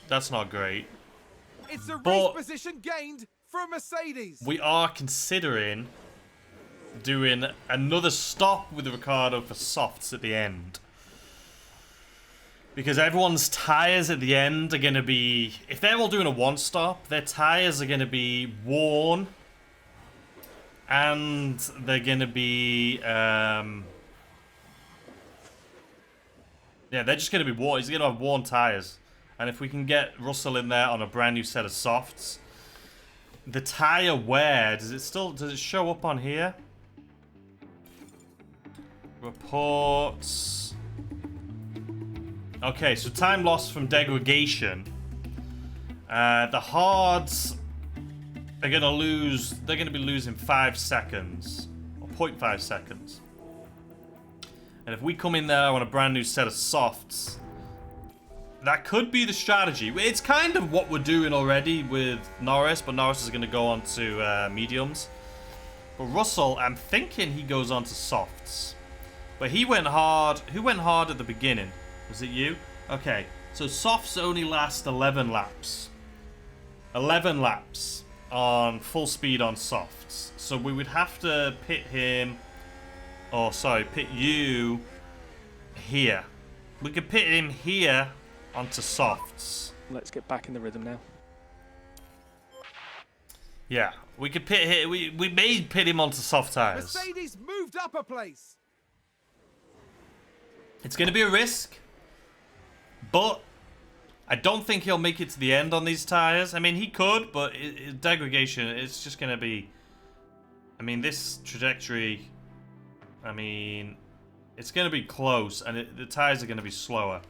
Speaker 1: That's not great.
Speaker 2: It's a race position gained for a Mercedes.
Speaker 1: We are considering doing another stop with Ricardo for softs at the end. Because everyone's tyres at the end are going to be... If they're all doing a 1-stop, their tyres are going to be worn. And they're going to be... yeah, they're just going to be worn. He's going to have worn tyres. And if we can get Russell in there on a brand new set of softs... The tyre wear, does it show up on here? Reports... Okay, so time lost from degradation. The hards are gonna lose. They're gonna be losing 5 seconds or 0.5 seconds. And if we come in there on a brand new set of softs, That could be the strategy. It's kind of what we're doing already with Norris, but Norris is going to go on to mediums. But Russell, I'm thinking he goes on to softs. But he went hard. Who went hard at the beginning? Was it you? Okay, so softs only last 11 laps. 11 laps on full speed on softs. So we would have to pit him, oh sorry, pit you here. We could pit him here onto softs.
Speaker 4: Let's get back in the rhythm now.
Speaker 1: Yeah, we could pit him. We may pit him onto soft tires.
Speaker 2: Mercedes moved up a place.
Speaker 1: It's going to be a risk, but I don't think he'll make it to the end on these tires. I mean, he could, but degradation, it's just going to be... I mean, this trajectory, I mean, it's going to be close, and the tires are going to be slower.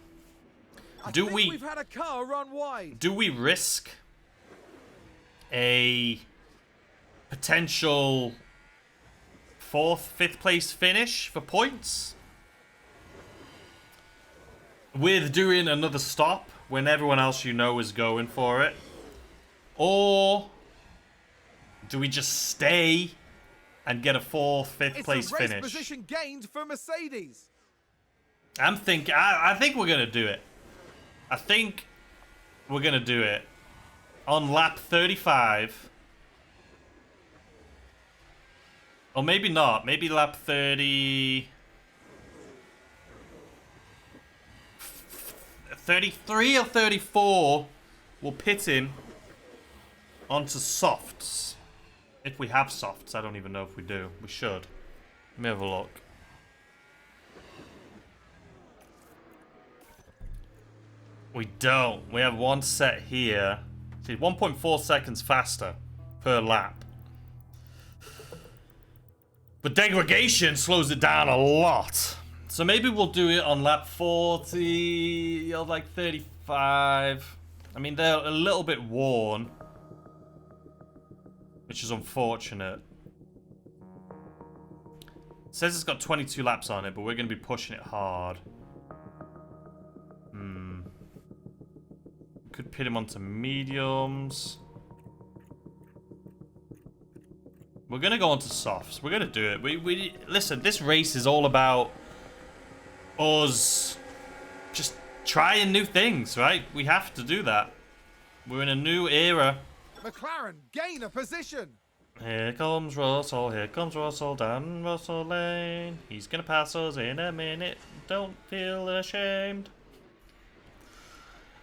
Speaker 2: We've had a car run wide.
Speaker 1: Do we risk a potential 4th, 5th place finish for points with doing another stop when everyone else you know is going for it? Or do we just stay and get a 4th, 5th place
Speaker 2: race
Speaker 1: finish?
Speaker 2: Position gained for Mercedes.
Speaker 1: I think we're going to do it. I think we're going to do it on lap 35. Or maybe not. Maybe lap 30... 33 or 34, we'll pit him onto softs. If we have softs, I don't even know if we do. We should. Let me have a look. We don't. We have one set here. See, 1.4 seconds faster per lap. But degradation slows it down a lot. So maybe we'll do it on lap 40 or like 35. I mean, they're a little bit worn, which is unfortunate. It says it's got 22 laps on it, but we're going to be pushing it hard. Could pit him onto mediums. We're going to go onto softs. We're going to do it. We listen, this race is all about us just trying new things, right? We have to do that. We're in a new era.
Speaker 2: McLaren gain a position.
Speaker 1: Here comes Russell down Russell Lane. He's gonna pass us in a minute. Don't feel ashamed.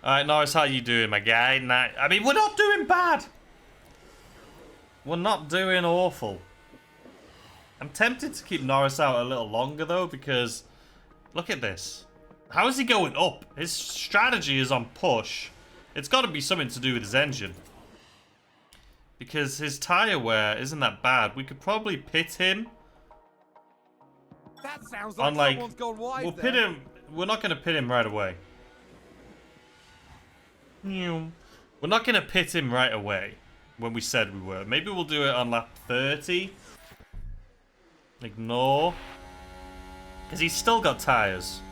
Speaker 1: Alright, Norris, how you doing, my guy? I mean, we're not doing bad. We're not doing awful. I'm tempted to keep Norris out a little longer, though, because look at this. How is he going up? His strategy is on push. It's got to be something to do with his engine. Because his tyre wear isn't that bad. We could probably pit him.
Speaker 2: That sounds like someone's gone wide.
Speaker 1: We'll pit him. We're not going to pit him right away. We're not going to pit him right away when we said we were. Maybe we'll do it on lap 30. Ignore. Because he's still got tyres.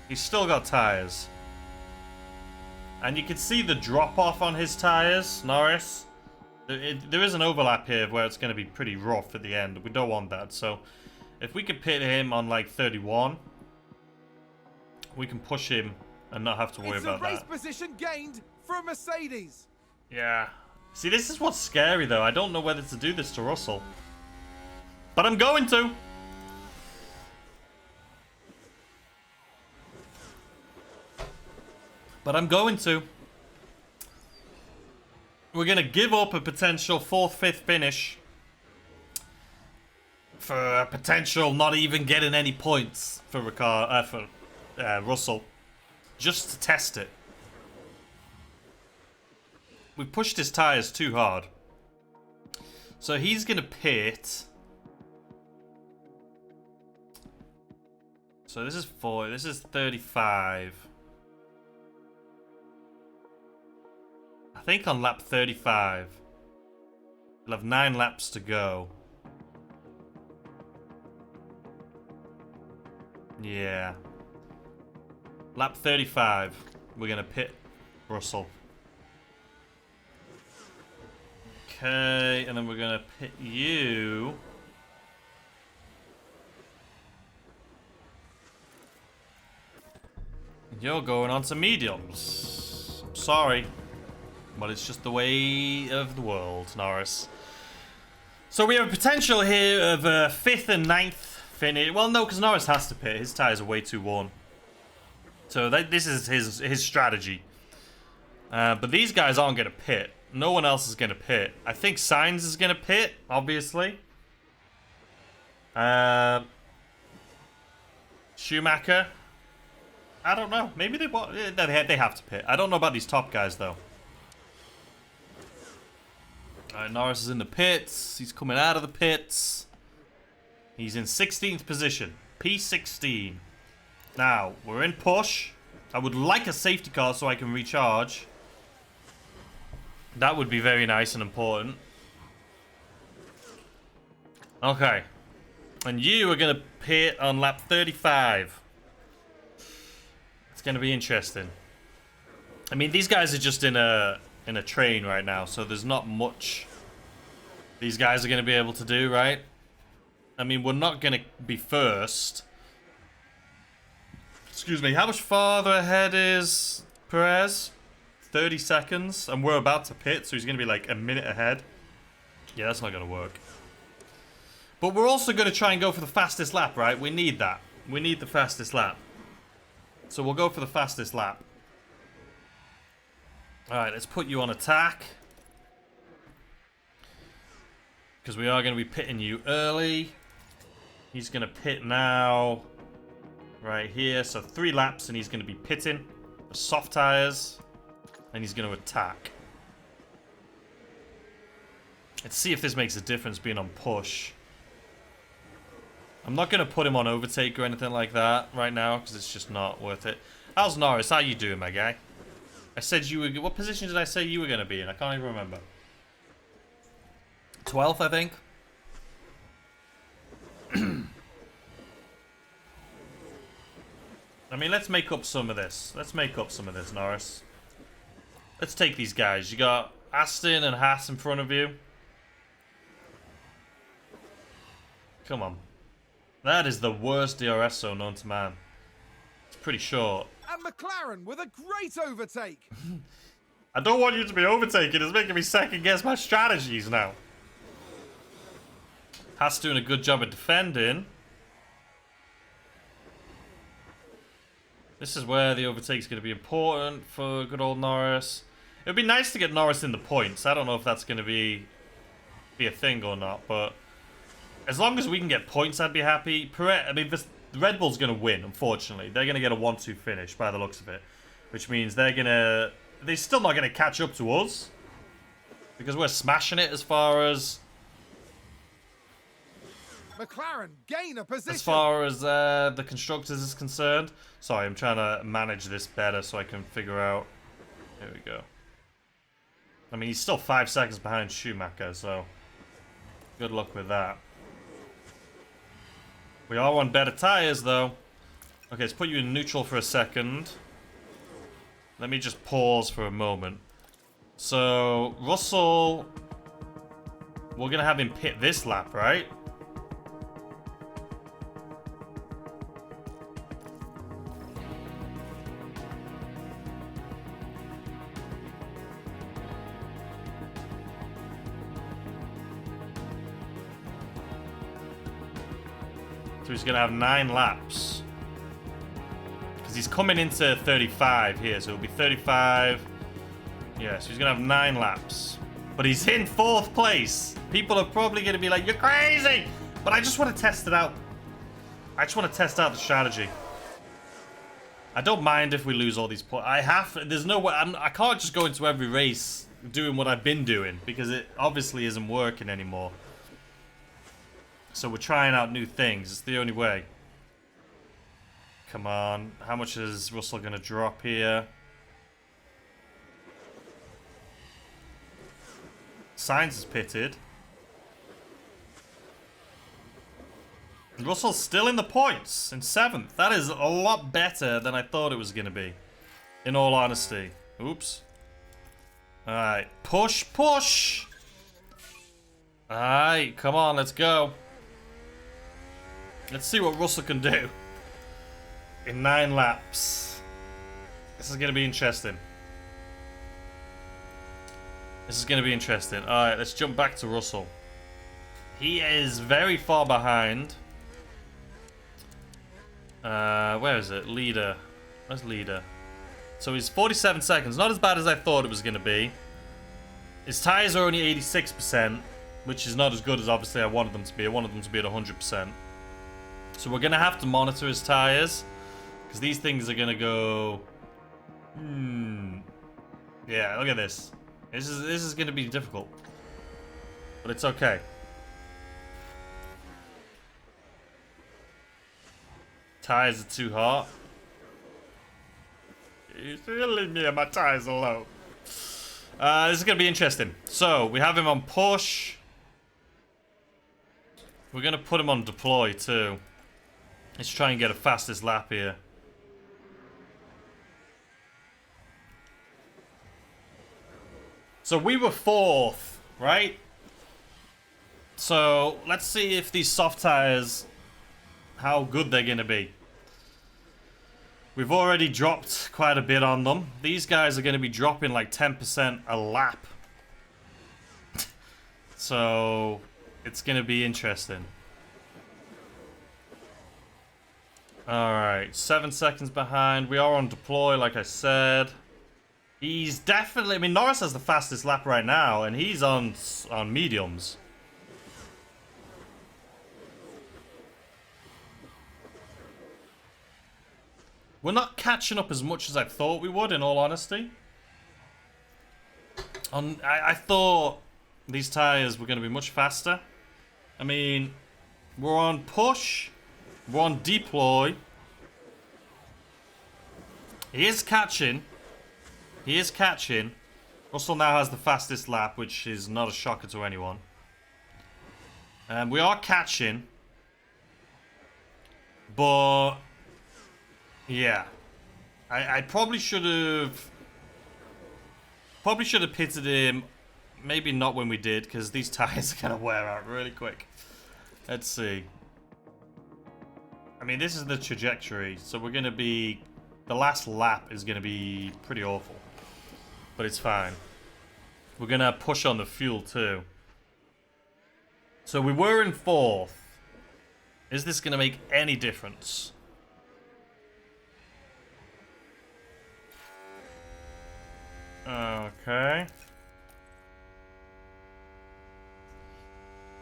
Speaker 1: He's still got tyres. And you can see the drop-off on his tyres, Norris. There is an overlap here where it's going to be pretty rough at the end. We don't want that. So if we could pit him on like 31, we can push him and not have to worry about that.
Speaker 2: It's a race position gained for Mercedes.
Speaker 1: Yeah. See, this is what's scary, though. I don't know whether to do this to Russell. But I'm going to. We're going to give up a potential 4th, 5th finish for a potential not even getting any points for Russell. Just to test it. We pushed his tyres too hard. So he's going to pit. So this is 40. This is 35. I think on lap 35. We'll have 9 laps to go. Yeah. Lap 35. We're going to pit Russell. Okay, and then we're going to pit you. You're going on to mediums. I'm sorry. But it's just the way of the world, Norris. So we have a potential here of 5th and 9th finish. Well, no, because Norris has to pit. His tyres are way too worn. So this is his strategy. But these guys aren't going to pit. No one else is going to pit. I think Sainz is going to pit, obviously. Schumacher. I don't know. Maybe they have to pit. I don't know about these top guys, though. Alright, Norris is in the pits. He's coming out of the pits. He's in 16th position. P16. Now, we're in push. I would like a safety car so I can recharge. That would be very nice and important. Okay. And you are going to pit on lap 35. It's going to be interesting. I mean, these guys are just in a train right now, so there's not much these guys are going to be able to do, right? I mean, we're not going to be first. Excuse me, how much farther ahead is Perez? 30 seconds, and we're about to pit, so he's going to be like a minute ahead. Yeah, that's not going to work. But we're also going to try and go for the fastest lap, right? We need that. We need the fastest lap. So we'll go for the fastest lap. Alright, let's put you on attack. Because we are going to be pitting you early. He's going to pit now. Right here. So 3 laps and he's going to be pitting. Soft tires. And he's going to attack. Let's see if this makes a difference being on push. I'm not going to put him on overtake or anything like that right now. Because it's just not worth it. How's Norris? How you doing, my guy? I said you were... What position did I say you were going to be in? I can't even remember. 12th, I think. I mean, let's make up some of this. Let's make up some of this, Norris. Let's take these guys. You got Aston and Haas in front of you. Come on. That is the worst DRS zone known to man. It's pretty short.
Speaker 2: And McLaren with a great overtake.
Speaker 1: I don't want you to be overtaken. It's making me second guess my strategies now. Haas doing a good job of defending. This is where the overtake's going to be important for good old Norris. It would be nice to get Norris in the points. I don't know if that's going to be a thing or not, but as long as we can get points, I'd be happy. I mean, Red Bull's going to win, unfortunately. They're going to get a 1-2 finish by the looks of it, which means they're still not going to catch up to us because we're smashing it as far as
Speaker 2: McLaren gain a position.
Speaker 1: As far as the constructors is concerned. Sorry, I'm trying to manage this better so I can figure out. Here we go. I mean, he's still 5 seconds behind Schumacher, so good luck with that. We are on better tires, though. Okay, let's put you in neutral for a second. Let me just pause for a moment. So, Russell, we're going to have him pit this lap, right? So he's going to have 9 laps. Because he's coming into 35 here. So it'll be 35. Yeah, so he's going to have 9 laps. But he's in 4th place. People are probably going to be like, you're crazy! But I just want to test it out. I just want to test out the strategy. I don't mind if we lose all these points. There's no way. I can't just go into every race doing what I've been doing. Because it obviously isn't working anymore. So we're trying out new things. It's the only way. Come on. How much is Russell going to drop here? Sainz is pitted. Russell's still in the points in 7th. That is a lot better than I thought it was going to be. In all honesty. Oops. Alright. Push, push! Alright, come on, let's go. Let's see what Russell can do. In 9 laps. This is going to be interesting. This is going to be interesting. Alright, let's jump back to Russell. He is very far behind. Where is it? Leader. Where's leader? So he's 47 seconds. Not as bad as I thought it was going to be. His tires are only 86%, which is not as good as obviously I wanted them to be. I wanted them to be at 100%. So we're going to have to monitor his tires, because these things are going to go... Yeah, look at this. This is going to be difficult. But it's okay. Tires are too hot. You still leave me and my tires alone. This is going to be interesting. So, we have him on push. We're going to put him on deploy too. Let's try and get a fastest lap here. So, we were 4th, right? So, let's see if these soft tires, how good they're going to be. We've already dropped quite a bit on them. These guys are going to be dropping like 10% a lap. So, it's going to be interesting. Alright, 7 seconds behind. We are on deploy, like I said. He's definitely... I mean, Norris has the fastest lap right now, and he's on mediums. We're not catching up as much as I thought we would, in all honesty. I thought these tires were going to be much faster. I mean, we're on push. We're on deploy. He is catching. He is catching. Russell now has the fastest lap, which is not a shocker to anyone. We are catching. But... yeah, I probably should have pitted him. Maybe not when we did, because these tires are gonna wear out really quick. Let's see. I mean, this is the trajectory, so we're gonna be... the last lap is gonna be pretty awful, but it's fine. We're gonna push on the fuel too. So we were in 4th. Is this gonna make any difference? Okay.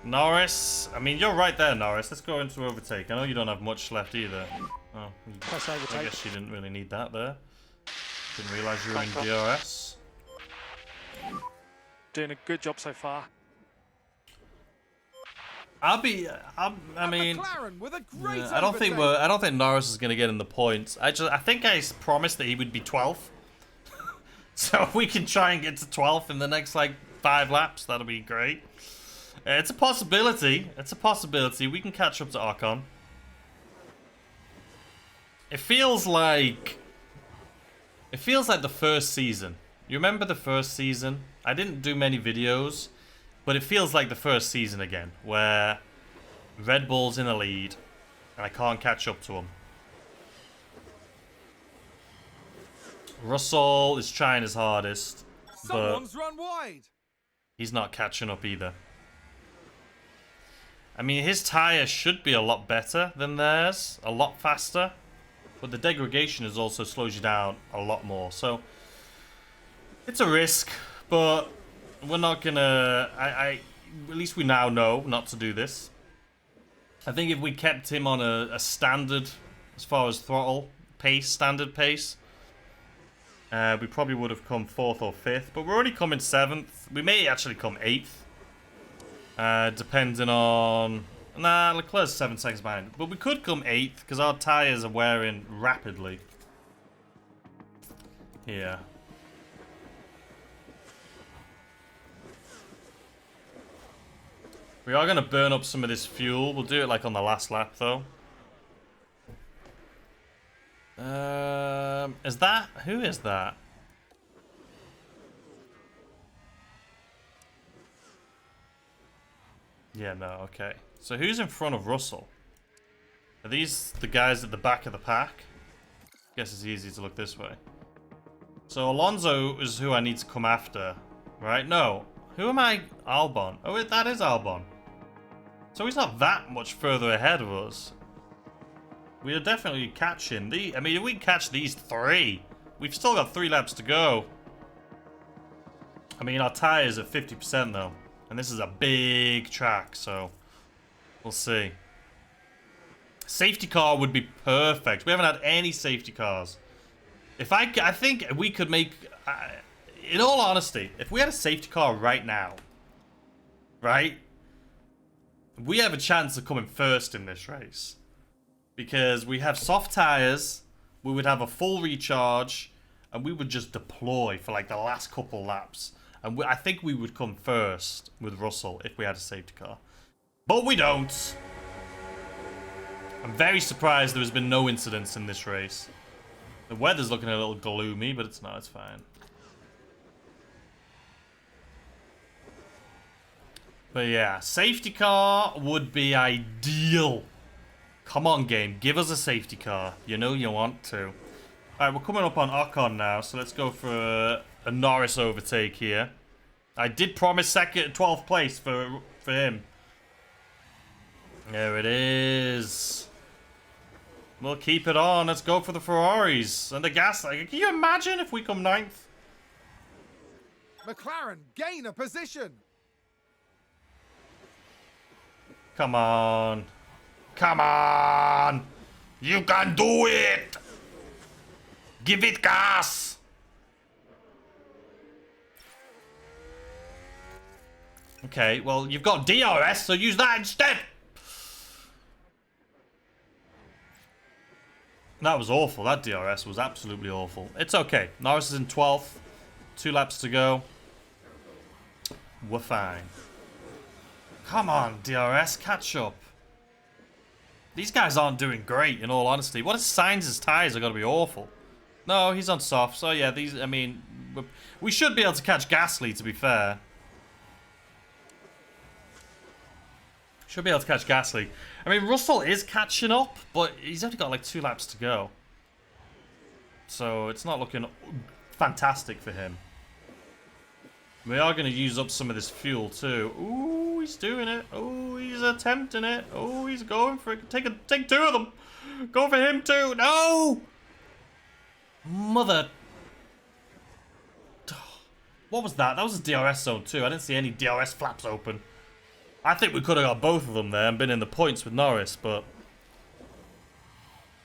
Speaker 1: Norris. I mean, you're right there, Norris. Let's go into overtake. I know you don't have much left either. Oh, I guess you didn't really need that there. Didn't realise you were in DRS.
Speaker 4: Doing a good job so far.
Speaker 1: I mean,
Speaker 2: McLaren with a great
Speaker 1: I don't think Norris is going to get in the points. I think I promised that he would be 12th. So if we can try and get to 12th in the next, like, 5 laps, that'll be great. It's a possibility. It's a possibility. We can catch up to Ocon. It feels like the first season. You remember the first season? I didn't do many videos, but it feels like the first season again, where Red Bull's in the lead, and I can't catch up to him. Russell is trying his hardest,
Speaker 2: Someone's run wide.
Speaker 1: He's not catching up either. I mean, his tyre should be a lot better than theirs, a lot faster, but the degradation is also slows you down a lot more. So it's a risk, but we're not gonna. At least we now know not to do this. I think if we kept him on a standard, as far as throttle pace, standard pace, we probably would have come 4th or 5th, but we're only coming 7th. We may actually come 8th. Depending on... Nah, Leclerc's 7 seconds behind. But we could come 8th, because our tyres are wearing rapidly. Yeah. We are going to burn up some of this fuel. We'll do it like on the last lap, though. Is that? Who is that? Yeah, no, okay. So who's in front of Russell? Are these the guys at the back of the pack? Guess it's easy to look this way. So Alonso is who I need to come after, right? No. Who am I? Albon. Oh, that is Albon. So he's not that much further ahead of us. We are definitely catching I mean, if we catch these 3, we've still got 3 laps to go. I mean, our tyres are 50% though. And this is a big track, so we'll see. Safety car would be perfect. We haven't had any safety cars. I think we could make, in all honesty, if we had a safety car right now, right? We have a chance of coming first in this race. Because we have soft tyres, we would have a full recharge, and we would just deploy for like the last couple laps. And I think we would come first with Russell if we had a safety car. But we don't. I'm very surprised there has been no incidents in this race. The weather's looking a little gloomy, but it's not, it's fine. But yeah, safety car would be ideal. Come on, game, give us a safety car. You know you want to. Alright, we're coming up on Ocon now, so let's go for a Norris overtake here. I did promise 12th place for him. There it is. We'll keep it on. Let's go for the Ferraris and the Gaslight. Can you imagine if we come 9th?
Speaker 2: McLaren gain a position.
Speaker 1: Come on. Come on. You can do it. Give it gas. Okay, well, you've got DRS, so use that instead. That was awful. That DRS was absolutely awful. It's okay. Norris is in 12th. 2 laps to go. We're fine. Come on, DRS. Catch up. These guys aren't doing great, in all honesty. What is Sainz's tyres are going to be awful. No, he's on soft. So, yeah, these, I mean, we should be able to catch Gasly, to be fair. Should be able to catch Gasly. I mean, Russell is catching up, but he's only got like 2 laps to go. So it's not looking fantastic for him. We are going to use up some of this fuel too. Ooh, he's doing it. Ooh, he's attempting it. Ooh, he's going for it. Take 2 of them. Go for him too. No! Mother. What was that? That was a DRS zone too. I didn't see any DRS flaps open. I think we could have got both of them there and been in the points with Norris, but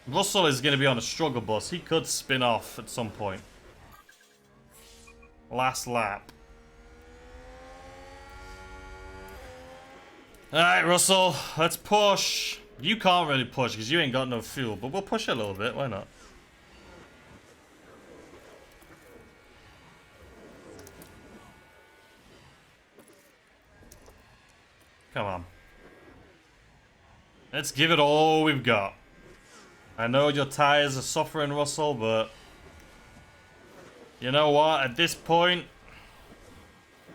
Speaker 1: Russell is going to be on a struggle bus. He could spin off at some point. Last lap. Alright, Russell, let's push. You can't really push because you ain't got no fuel, but we'll push a little bit. Why not? Come on. Let's give it all we've got. I know your tyres are suffering, Russell, but you know what? At this point,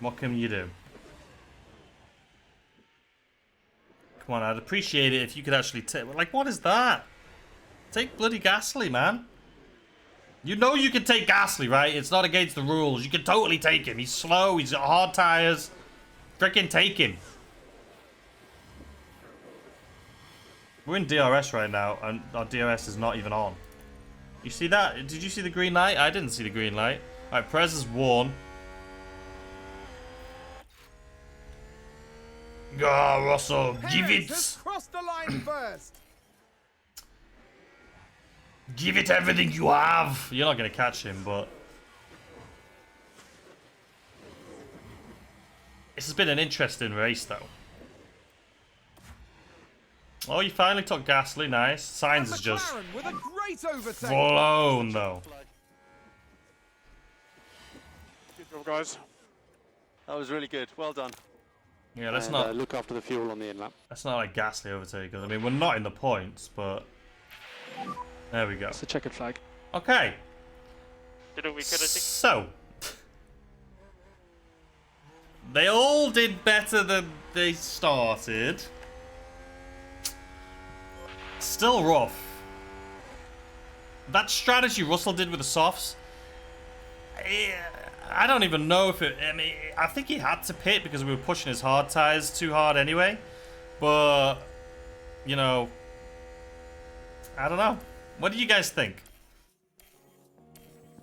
Speaker 1: what can you do? Come on, I'd appreciate it if you could actually take... Like, what is that? Take bloody Gasly, man. You know you can take Gasly, right? It's not against the rules. You can totally take him. He's slow. He's got hard tyres. Freaking take him. We're in DRS right now, and our DRS is not even on. You see that? Did you see the green light? I didn't see the green light. Alright, Perez has won. Go, Russell, give it!
Speaker 2: Has crossed the line first.
Speaker 1: Give it everything you have! You're not going to catch him, but... This has been an interesting race, though. Oh, you finally took Gasly, nice. Sainz is just
Speaker 2: with a great overtake.
Speaker 1: flown, though.
Speaker 3: Good job, guys.
Speaker 5: That was really good. Well done.
Speaker 1: Yeah, let's
Speaker 4: and,
Speaker 1: not
Speaker 4: look after the fuel on the in lap.
Speaker 1: let's not like ghastly overtake us. I mean, we're not in the points, but there we go.
Speaker 4: It's a checkered flag.
Speaker 1: Okay.
Speaker 3: Did we could have
Speaker 1: So they all did better than they started. Still rough. That strategy Russell did with the softs, I don't even know if it... I mean, I think he had to pit because we were pushing his hard tires too hard anyway. But, you know, I don't know. What do you guys think?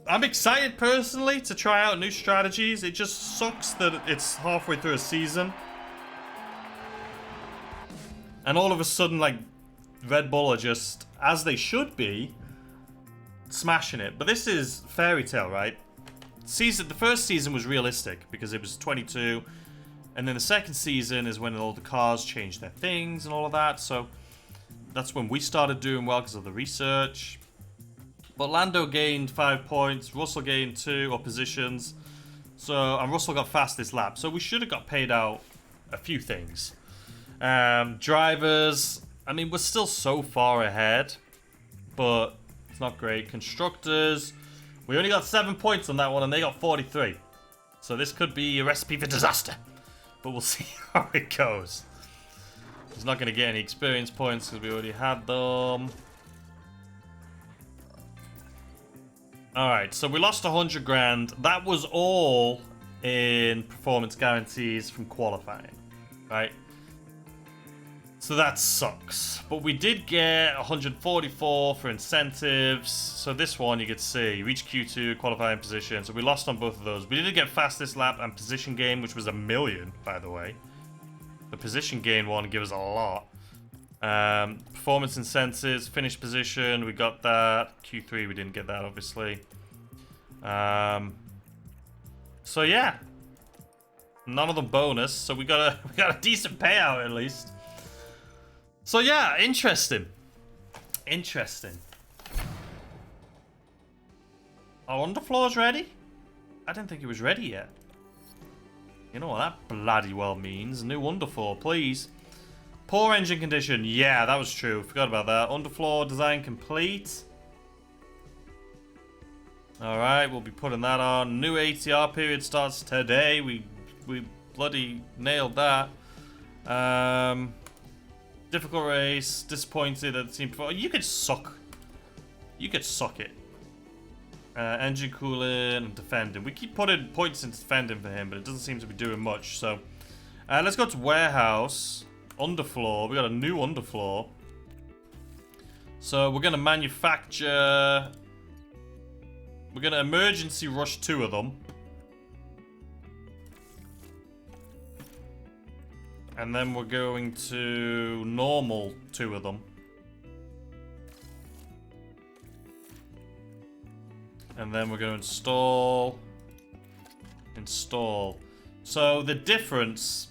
Speaker 1: I'm excited personally to try out new strategies. It just sucks that it's halfway through a season. And all of a sudden, like, Red Bull are just, as they should be, smashing it. But this is fairy tale, right? The first season was realistic because it was 22, and then the second season is when all the cars changed their things and all of that. So that's when we started doing well because of the research. But Lando gained 5 points, Russell gained 2 positions. So, and Russell got fastest lap. So we should have got paid out a few things. Drivers, I mean, we're still so far ahead, but it's not great. Constructors, we only got 7 points on that one, and they got 43. So this could be a recipe for disaster. But we'll see how it goes. He's not going to get any experience points because we already had them. Alright, so we lost 100 grand. That was all in performance guarantees from qualifying, right? So that sucks. But we did get 144 for incentives. So this one you could see, reach Q2, qualifying position. So we lost on both of those. We did get fastest lap and position gain, which was 1 million, by the way. The position gain one gives us a lot. Performance incentives, finish position, we got that. Q3, we didn't get that, obviously. So yeah, none of them bonus. So we got a decent payout at least. So yeah, interesting. Interesting. Our underfloor's ready? I didn't think it was ready yet. You know what that bloody well means? New underfloor, please. Poor engine condition. Yeah, that was true. Forgot about that. Underfloor design complete. Alright, we'll be putting that on. New ATR period starts today. We bloody nailed that. Difficult race. Disappointed that the team... You could suck. You could suck it. Engine cooling and defending. We keep putting points into defending for him, but it doesn't seem to be doing much. So, let's go to warehouse. Underfloor. We got a new underfloor. So we're going to manufacture... We're going to emergency rush 2 of them. And then we're going to normal 2 of them. And then we're going to install. So the difference...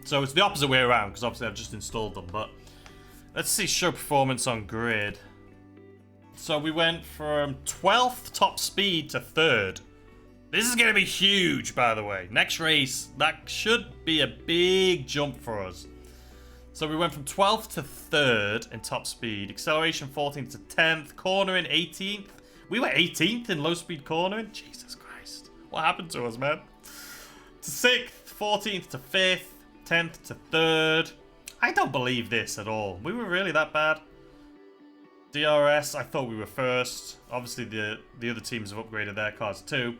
Speaker 1: So it's the opposite way around, because obviously I've just installed them, but... Let's see show performance on grid. So we went from 12th top speed to 3rd. This is going to be huge, by the way. Next race, that should be a big jump for us. So we went from 12th to 3rd in top speed. Acceleration 14th to 10th. Cornering 18th. We were 18th in low speed cornering. Jesus Christ. What happened to us, man? To 6th, 14th to 5th, 10th to 3rd. I don't believe this at all. We were really that bad. DRS, I thought we were first. Obviously, the other teams have upgraded their cars too.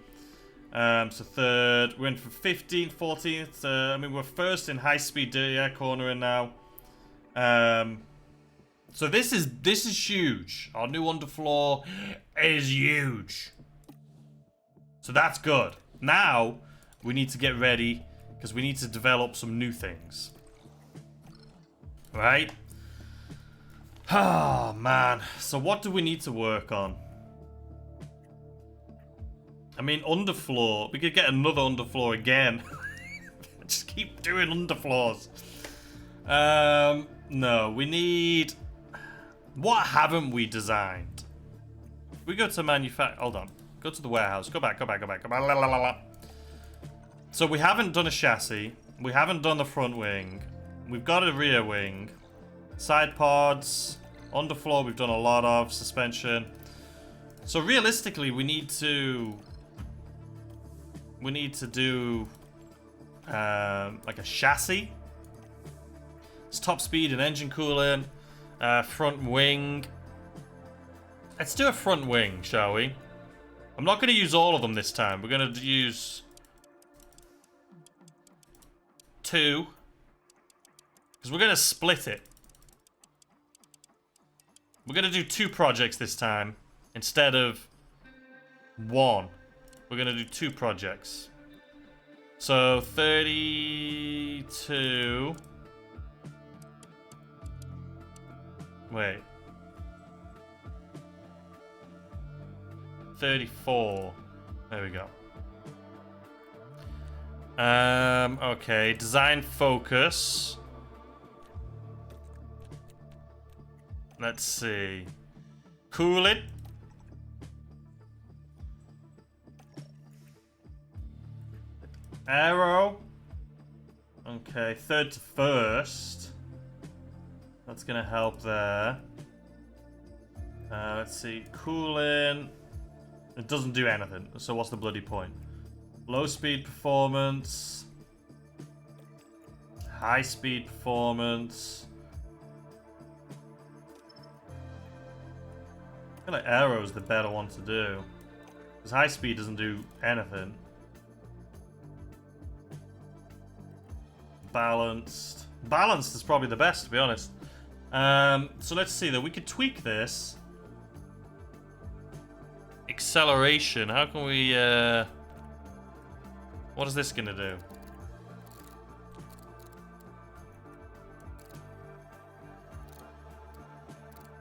Speaker 1: So 3rd. We went from 15th, 14th. I mean, we're first in high-speed dirty air cornering now. So this is huge. Our new underfloor is huge. So that's good. Now we need to get ready because we need to develop some new things. Right? Oh, man. So what do we need to work on? I mean, underfloor. We could get another underfloor again. Just keep doing underfloors. No, we need... What haven't we designed? We go to manufacture... Hold on. Go to the warehouse. Go back. La, la, la, la. So we haven't done a chassis. We haven't done the front wing. We've got a rear wing. Side pods. Underfloor we've done a lot of. Suspension. So realistically, we need to do like a chassis. It's top speed and engine cooling. Front wing. Let's do a front wing, shall we? I'm not going to use all of them this time. We're going to use 2. Because we're going to split it. We're going to do 2 projects this time. Instead of 1. We're going to do 2 projects. So 32. Wait. 34. There we go. Okay. Design focus. Let's see. Cooling. Aero. Okay, 3rd to 1st. That's gonna help there. Let's see. Cooling. It doesn't do anything, so what's the bloody point? Low speed performance. High speed performance. I feel like aero is the better one to do. Because high speed doesn't do anything. Balanced. Balanced is probably the best, to be honest. So let's see that we could tweak this. Acceleration. How can we what is this gonna do?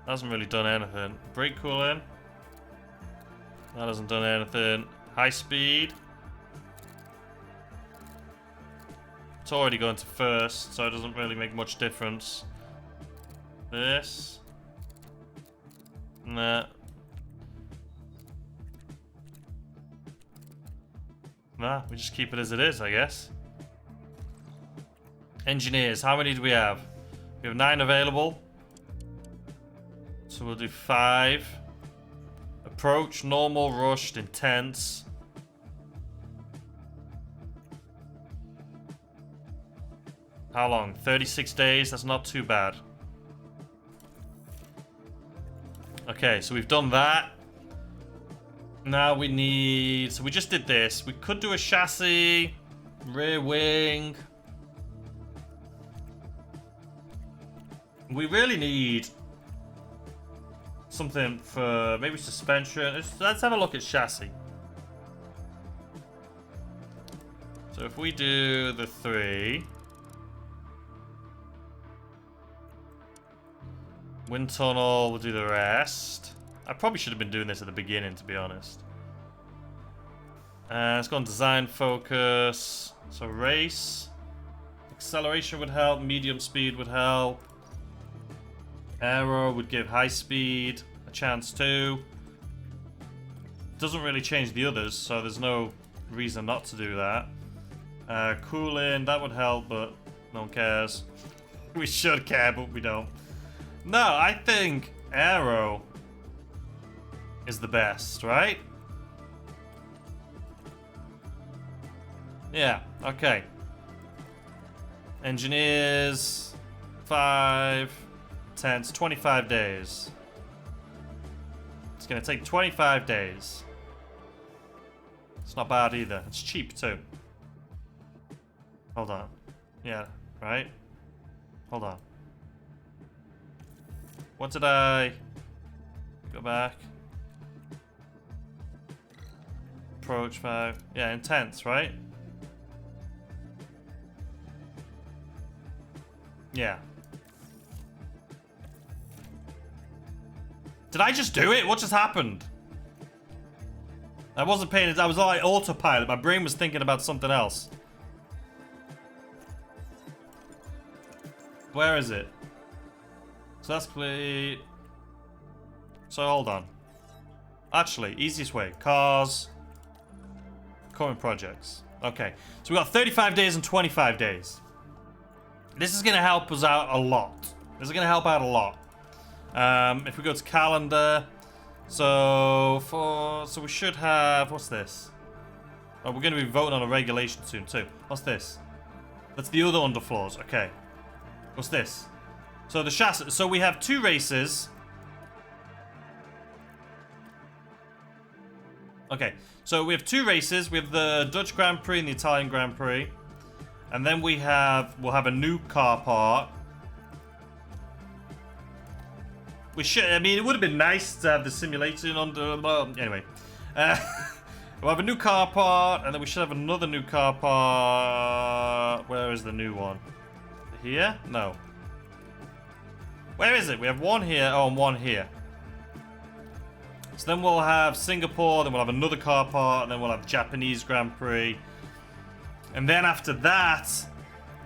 Speaker 1: Hasn't really done anything. Brake cooling. That hasn't done anything. High speed. It's already going to 1st, so it doesn't really make much difference. This. Nah. Nah, we just keep it as it is, I guess. Engineers, how many do we have? We have 9 available. So we'll do 5. Approach, normal, rushed, intense. How long? 36 days? That's not too bad. Okay, so we've done that. Now we need... So we just did this. We could do a chassis. Rear wing. We really need something for maybe suspension. Let's have a look at chassis. So if we do the 3... Wind tunnel, we'll do the rest. I probably should have been doing this at the beginning, to be honest. Let's go on design focus. So race. Acceleration would help. Medium speed would help. Aero would give high speed a chance too. Doesn't really change the others, so there's no reason not to do that. Cooling, that would help, but no one cares. We should care, but we don't. No, I think aero is the best, right? Yeah, okay. Engineers, 5, 10, 25 days. It's gonna take 25 days. It's not bad either. It's cheap too. Hold on. Yeah, right? Hold on. What did I... Go back. Approach 5. Yeah, intense, right? Yeah. Did I just do it? What just happened? I wasn't paying attention. I was like autopilot. My brain was thinking about something else. Where is it? So that's complete. So hold on. Actually, easiest way. Cars. Current projects. Okay, so we got 35 days and 25 days. This is going to help us out a lot. This is going to help out a lot. If we go to calendar, so we should have, what's this? Oh, we're going to be voting on a regulation soon too. What's this? That's the other underfloors. Okay. What's this? So the chassis. So we have 2 races. Okay. So we have 2 races. We have the Dutch Grand Prix and the Italian Grand Prix. And then we'll have a new car part. We should, I mean, it would have been nice to have the simulation under, well, anyway. We'll have a new car part, and then we should have another new car part. Where is the new one? Here? No. Where is it? We have one here, oh, and one here. So then we'll have Singapore, then we'll have another car part, and then we'll have Japanese Grand Prix. And then after that,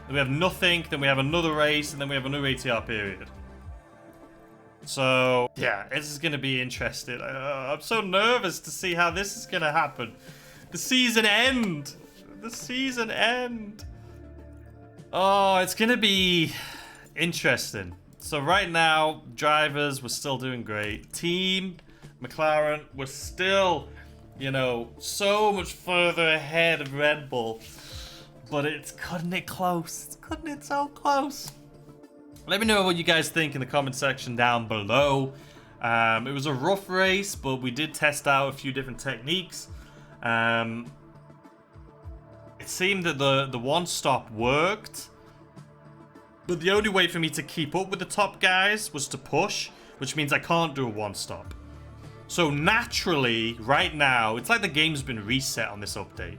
Speaker 1: we have nothing, then we have another race, and then we have a new ATR period. So, yeah, this is going to be interesting. I'm so nervous to see how this is going to happen. The season end. The season end. Oh, it's going to be interesting. So right now, drivers, we're still doing great. Team, McLaren, we're still, you know, so much further ahead of Red Bull. But it's cutting it close. It's cutting it so close. Let me know what you guys think in the comment section down below. It was a rough race, but we did test out a few different techniques. It seemed that the one-stop worked. But the only way for me to keep up with the top guys was to push, which means I can't do a one-stop. So naturally, right now, it's like the game's been reset on this update.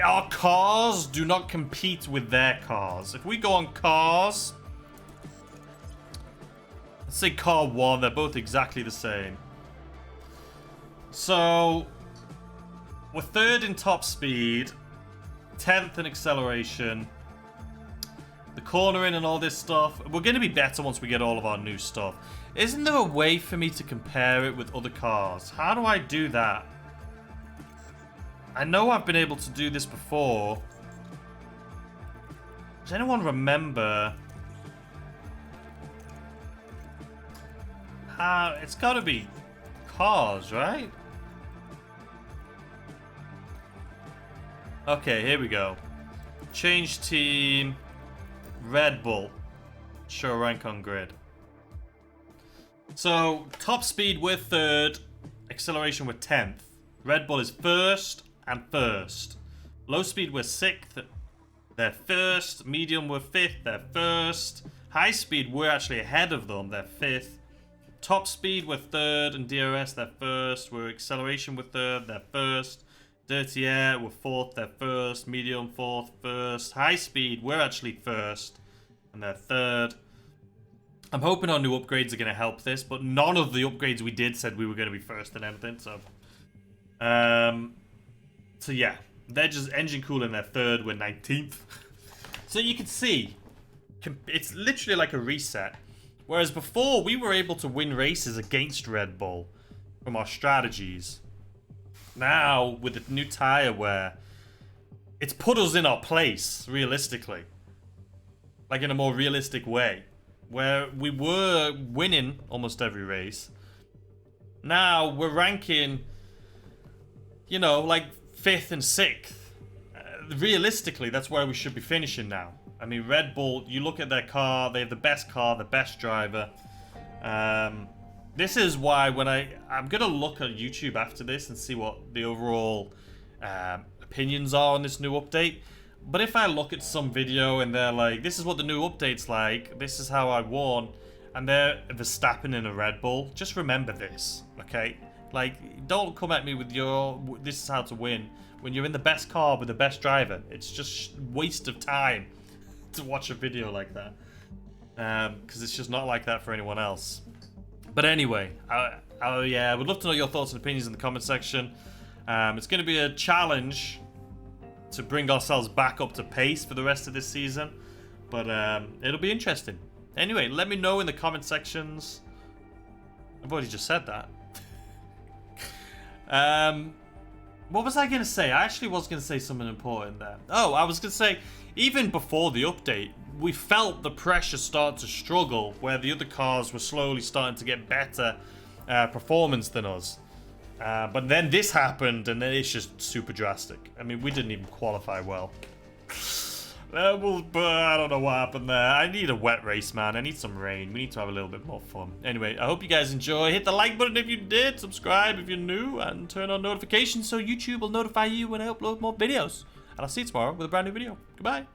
Speaker 1: Our cars do not compete with their cars. If we go on cars, let's say car 1, they're both exactly the same. So we're 3rd in top speed, 10th in acceleration, the cornering and all this stuff. We're going to be better once we get all of our new stuff. Isn't there a way for me to compare it with other cars? How do I do that? I know I've been able to do this before. Does anyone remember? It's got to be cars, right? Okay, here we go. Change team. Red Bull. Show rank on grid. So, top speed we're 3rd. Acceleration we're 10th. Red Bull is 1st. And 1st. Low speed we're 6th. They're 1st. Medium we're 5th. They're 1st. High speed we're actually ahead of them. They're 5th. Top speed we're 3rd. And DRS they're 1st. We're acceleration we're 3rd. They're 1st. Dirty air we're 4th. They're 1st. Medium 4th. 1st. High speed we're actually 1st. And they're 3rd. I'm hoping our new upgrades are going to help this. But none of the upgrades we did said we were going to be 1st and anything. So yeah, they're just engine cooling, they're 3rd, we're 19th. So you can see, it's literally like a reset. Whereas before, we were able to win races against Red Bull from our strategies. Now, with the new tyre wear, it's put us in our place, realistically. Like in a more realistic way. Where we were winning almost every race. Now, we're ranking, you know, like 5th and 6th. Realistically, that's where we should be finishing now. I mean, Red Bull, you look at their car, they have the best car, the best driver. This is why when I'm going to look at YouTube after this and see what the overall opinions are on this new update. But if I look at some video and they're like, this is what the new update's like, this is how I won, and they're Verstappen in a Red Bull, just remember this, okay? Like, don't come at me with your, this is how to win. When you're in the best car with the best driver, it's just waste of time to watch a video like that. Because it's just not like that for anyone else. But anyway, yeah, I would love to know your thoughts and opinions in the comment section. It's going to be a challenge to bring ourselves back up to pace for the rest of this season. But it'll be interesting. Anyway, let me know in the comment sections. I've already just said that. What was I going to say? I actually was going to say something important there. Oh, I was going to say, even before the update, we felt the pressure start to struggle, where the other cars were slowly starting to get better performance than us. But then this happened, and then it's just super drastic. I mean, we didn't even qualify well. But I don't know what happened there. I need a wet race, man. I need some rain. We need to have a little bit more fun. Anyway, I hope you guys enjoy. Hit the like button if you did. Subscribe if you're new. And turn on notifications so YouTube will notify you when I upload more videos. And I'll see you tomorrow with a brand new video. Goodbye.